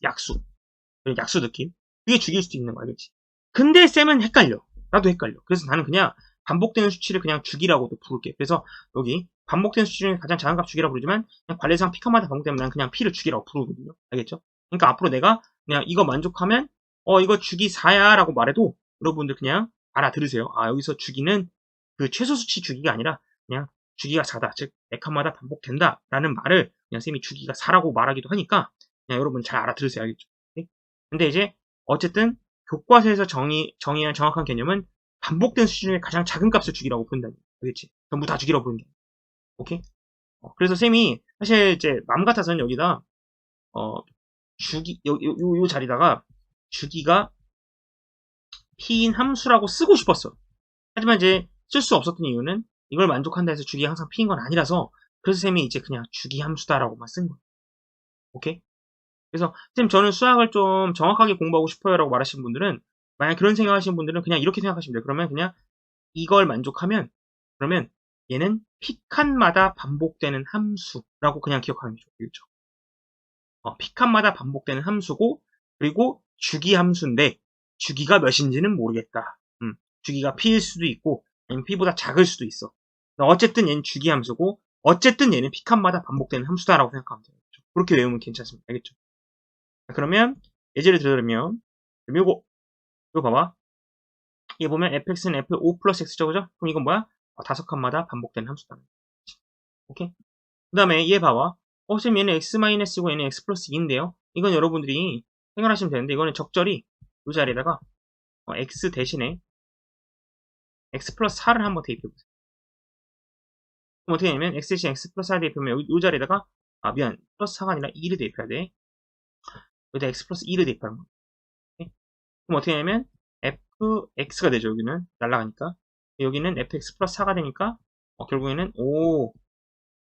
약수 느낌 그게 주기일 수도 있는 거 알겠지? 근데 쌤은 헷갈려. 나도 헷갈려. 그래서 나는 그냥 반복되는 수치를 그냥 주기라고도 부를게. 그래서 여기 반복되는 수치 중에 가장 작은 값 주기라고 부르지만 그냥 관례상 p 칸마다 반복되면 난 그냥 p를 주기라고 부르거든요. 알겠죠? 그러니까 앞으로 내가 그냥 이거 만족하면 이거 주기 4야 라고 말해도 여러분들 그냥 알아들으세요. 여기서 주기는 그 최소 수치 주기가 아니라 그냥 주기가 4다. 즉 4칸마다 반복된다 라는 말을 그냥 쌤이 주기가 4라고 말하기도 하니까 그냥 여러분 잘 알아들으세요. 알겠죠? 네? 근데 이제 어쨌든 교과서에서 정의한 정확한 개념은 반복된 수치 중에 가장 작은 값을 주기라고 부른다. 알겠지? 전부 다 주기라고 부르는 게. 오케이? 그래서 쌤이 사실 이제 마음 같아서는 여기다 요 자리다가 주기가 p인 함수라고 쓰고 싶었어. 하지만 이제 쓸 수 없었던 이유는 이걸 만족한다 해서 주기가 항상 p인 건 아니라서 그래서 쌤이 이제 그냥 주기 함수다라고만 쓴 거예요. 오케이? 그래서 쌤 저는 수학을 좀 정확하게 공부하고 싶어요 라고 말하시는 분들은 만약 그런 생각하시는 분들은 그냥 이렇게 생각하시면 돼요. 그러면 그냥 이걸 만족하면 그러면 얘는 피칸마다 반복되는 함수라고 그냥 기억하는 게 좋겠죠. 피칸마다 반복되는 함수고 그리고 주기 함수인데 주기가 몇인지는 모르겠다. 주기가 p일 수도 있고 아니면 p보다 작을 수도 있어. 어쨌든 얘는 주기 함수고 어쨌든 얘는 피칸마다 반복되는 함수다라고 생각하면 돼요. 그렇게 외우면 괜찮습니다. 알겠죠? 자, 그러면 예제를 들어드리면 요거 봐봐. 얘 보면 fx는 f5 플러스 x죠, 그죠? 그럼 이건 뭐야? 다섯 칸마다 반복되는 함수다. 오케이? 그 다음에 얘 봐봐. 지금 얘는 x-이고 얘는 x 플러스 2인데요. 이건 여러분들이 생각하시면 되는데, 이거는 적절히 이 자리에다가 x 대신에 x 플러스 4를 한번 대입해보세요. 그럼 어떻게 되냐면 x 대신 x 플러스 4 대입하면 이 자리에다가 미안, 플러스 4가 아니라 2를 대입해야 돼. 여기다 x 플러스 2를 대입하는 거야. 오케이? 그럼 어떻게 되냐면 fx가 되죠. 여기는 날라가니까. 여기는 fx 플러스 4가 되니까 결국에는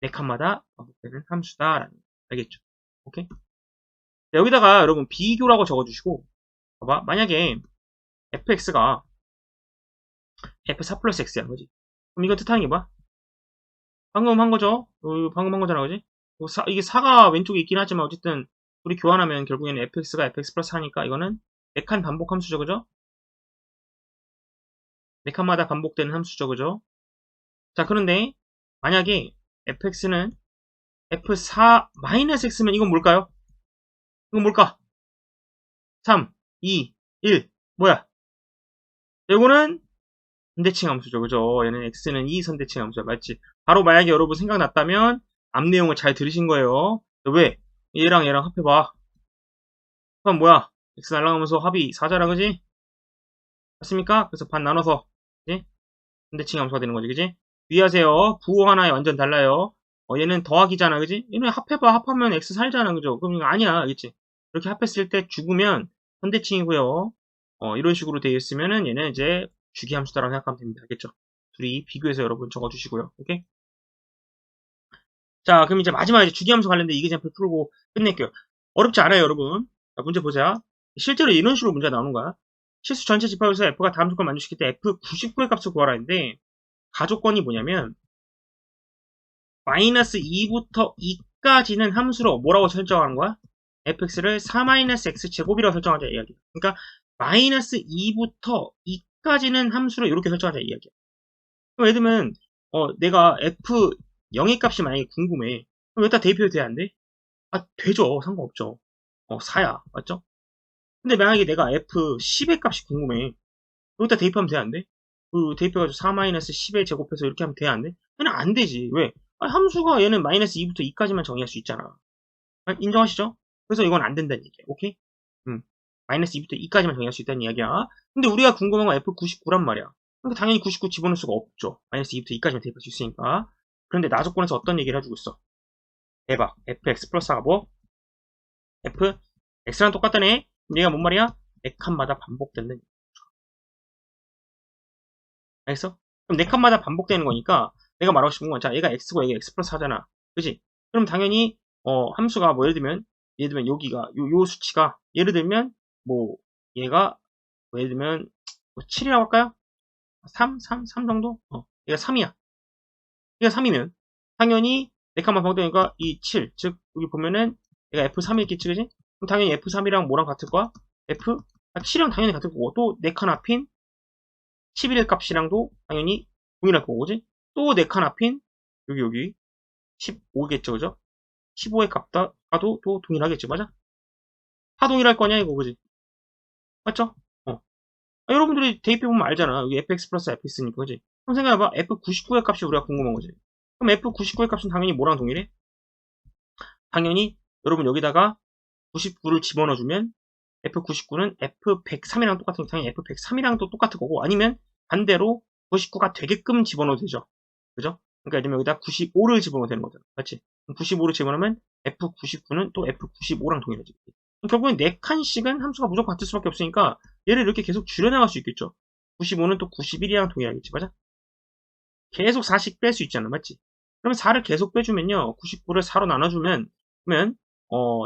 4칸마다 반복되는 함수다라는 거. 알겠죠? 오케이? 여기다가 여러분 비교라고 적어주시고 봐봐. 만약에 fx가 f4 플러스 x야 그지? 그럼 이거 뜻하는 게 뭐야? 방금 한 거죠? 방금 한 거잖아 그지? 이게 4가 왼쪽에 있긴 하지만 어쨌든 우리 교환하면 결국에는 fx가 fx 플러스 4니까 이거는 4칸 반복 함수죠 그죠? 4칸마다 반복되는 함수죠 그죠? 자 그런데 만약에 fx는 f4 마이너스 x면 이건 뭘까요? 이건 뭘까? 3, 2, 1 뭐야? 이거는 선대칭 함수죠 그죠? 얘는 x는 2 선대칭 함수야 맞지? 바로 만약에 여러분 생각났다면 앞 내용을 잘 들으신 거예요. 왜? 얘랑 얘랑 합해봐. 그럼 뭐야? x 날라가면서 합이 4잖아 그지? 맞습니까? 그래서 반 나눠서 그지? 선대칭 함수가 되는 거지 그지? 유의하세요. 부호 하나에 완전 달라요. 얘는 더하기잖아 그지? 얘는 합해봐. 합하면 x 살잖아 그죠? 그럼 이거 아니야 그치? 이렇게 합했을 때 죽으면 선대칭이고요. 이런 식으로 되어 있으면은 얘는 이제 주기함수다라고 생각하면 됩니다. 알겠죠? 둘이 비교해서 여러분 적어주시고요. 오케이? 자, 그럼 이제 마지막 이제 주기함수 관련된 이기점표 풀고 끝낼게요. 어렵지 않아요, 여러분. 자, 문제 보자. 실제로 이런 식으로 문제가 나오는 거야. 실수 전체 집합에서 f가 다음 조건 만족시킬 때 f99의 값을 구하라 했는데 가조건이 뭐냐면 마이너스 2부터 2까지는 함수로 뭐라고 설정하는 거야? fx를 4-x제곱이라고 설정하자 이야기야. 그러니까 마이너스 2부터 2까지는 함수로 이렇게 설정하자 이야기야. 그럼 예를 들면 내가 f 0의 값이 만약에 궁금해. 그럼 여기다 대입해도 돼? 안 돼? 되죠. 상관없죠. 4야. 맞죠? 근데 만약에 내가 f 10의 값이 궁금해. 여기다 대입하면 돼? 안 돼? 대입해가지고 4-10에 제곱해서 이렇게 하면 돼? 안 돼? 얘는 안 되지. 왜? 함수가 얘는 마이너스 2부터 2까지만 정의할 수 있잖아. 인정하시죠? 그래서 이건 안 된다는 얘기야. 오케이? 마이너스 2부터 2까지만 정의할 수 있다는 이야기야. 근데 우리가 궁금한 건 F99란 말이야. 그러니까 당연히 99 집어넣을 수가 없죠. 마이너스 2부터 2까지만 대입할 수 있으니까. 그런데 나조건에서 어떤 얘기를 해주고 있어? 대박. fx 플러스 4가 뭐? f, x랑 똑같다네? 얘가 뭔 말이야? 4칸마다 반복된다는 얘기야. 알겠어? 그럼 4칸마다 반복되는 거니까 내가 말하고 싶은 건 자, 얘가 x고 얘가 x 플러스 4잖아. 그지? 그럼 당연히 함수가 뭐 예를 들면 여기가 요 수치가 예를 들면 뭐 얘가 뭐 예를 들면 뭐 7이라고 할까요? 3 정도? 얘가 3이야. 얘가 3이면 당연히 4칸만 반복되니까 이 7, 즉 여기 보면은 얘가 F3이겠지 그지? 그럼 당연히 F3이랑 뭐랑 같을 거야? 7이랑 당연히 같을 거고 또 4칸 앞인 11의 값이랑도 당연히 동일할 거고 그지? 또 4칸 앞인 여기 15겠죠 그죠? 15의 값과도 또 동일하겠지 맞아? 다 동일할 거냐 이거 그지? 맞죠? 여러분들이 대입해보면 알잖아. 여기 fx 플러스 fx니까 그지? 그럼 생각해봐. f99의 값이 우리가 궁금한 거지. 그럼 f99의 값은 당연히 뭐랑 동일해? 당연히 여러분 여기다가 99를 집어넣어주면 f99는 f103이랑 똑같은 당연히 f103이랑도 똑같을 거고 아니면 반대로 99가 되게끔 집어넣어도 되죠. 그죠? 그러니까 예를 들면 여기다 95를 집어넣어도 되는 거잖아. 맞지? 95를 집어넣으면 f99는 또 f95랑 동일해지고 결국엔 4칸씩은 함수가 무조건 같을 수밖에 없으니까 얘를 이렇게 계속 줄여나갈 수 있겠죠. 95는 또 91이랑 동일하겠지. 맞아? 계속 4씩 뺄 수 있잖아. 맞지? 그러면 4를 계속 빼주면요. 99를 4로 나눠주면 그러면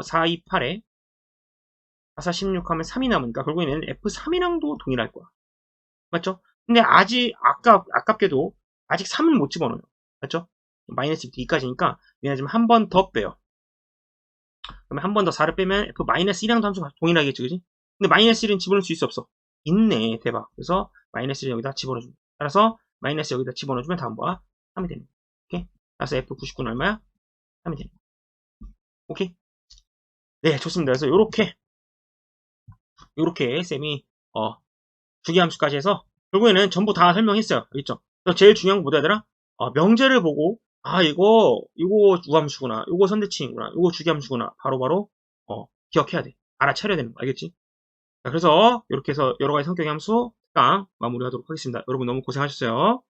4, 2, 8에 4, 4, 16 하면 3이 남으니까 결국에는 F3이랑도 동일할 거야. 맞죠? 근데 아직 아깝게도 아직 3을 못 집어넣어요. 맞죠? 마이너스 2까지니까 얘네 지금 한 번 더 빼요. 그러면 한 번 더 4를 빼면 F-1이랑도 함수가 동일하겠지, 그지? 근데 마이너스 1은 집어넣을 수 있어, 없어? 있네, 대박. 그래서 마이너스 1을 여기다 집어넣어줍니다. 따라서 마이너스 여기다 집어넣어주면 다음 뭐야? 3이 됩니다. 오케이? 따라서 F99는 얼마야? 3이 됩니다. 오케이? 네, 좋습니다. 그래서 요렇게 쌤이 주기함수까지 해서 결국에는 전부 다 설명했어요. 알겠죠? 그래서 제일 중요한 건 뭐다 얘들아? 명제를 보고 이거 우함수구나, 이거 선대칭이구나, 이거 주기함수구나 바로바로 기억해야 돼. 알아차려야 되는 거 알겠지? 자, 그래서 이렇게 해서 여러 가지 성격의 함수 특강 마무리하도록 하겠습니다. 여러분 너무 고생하셨어요.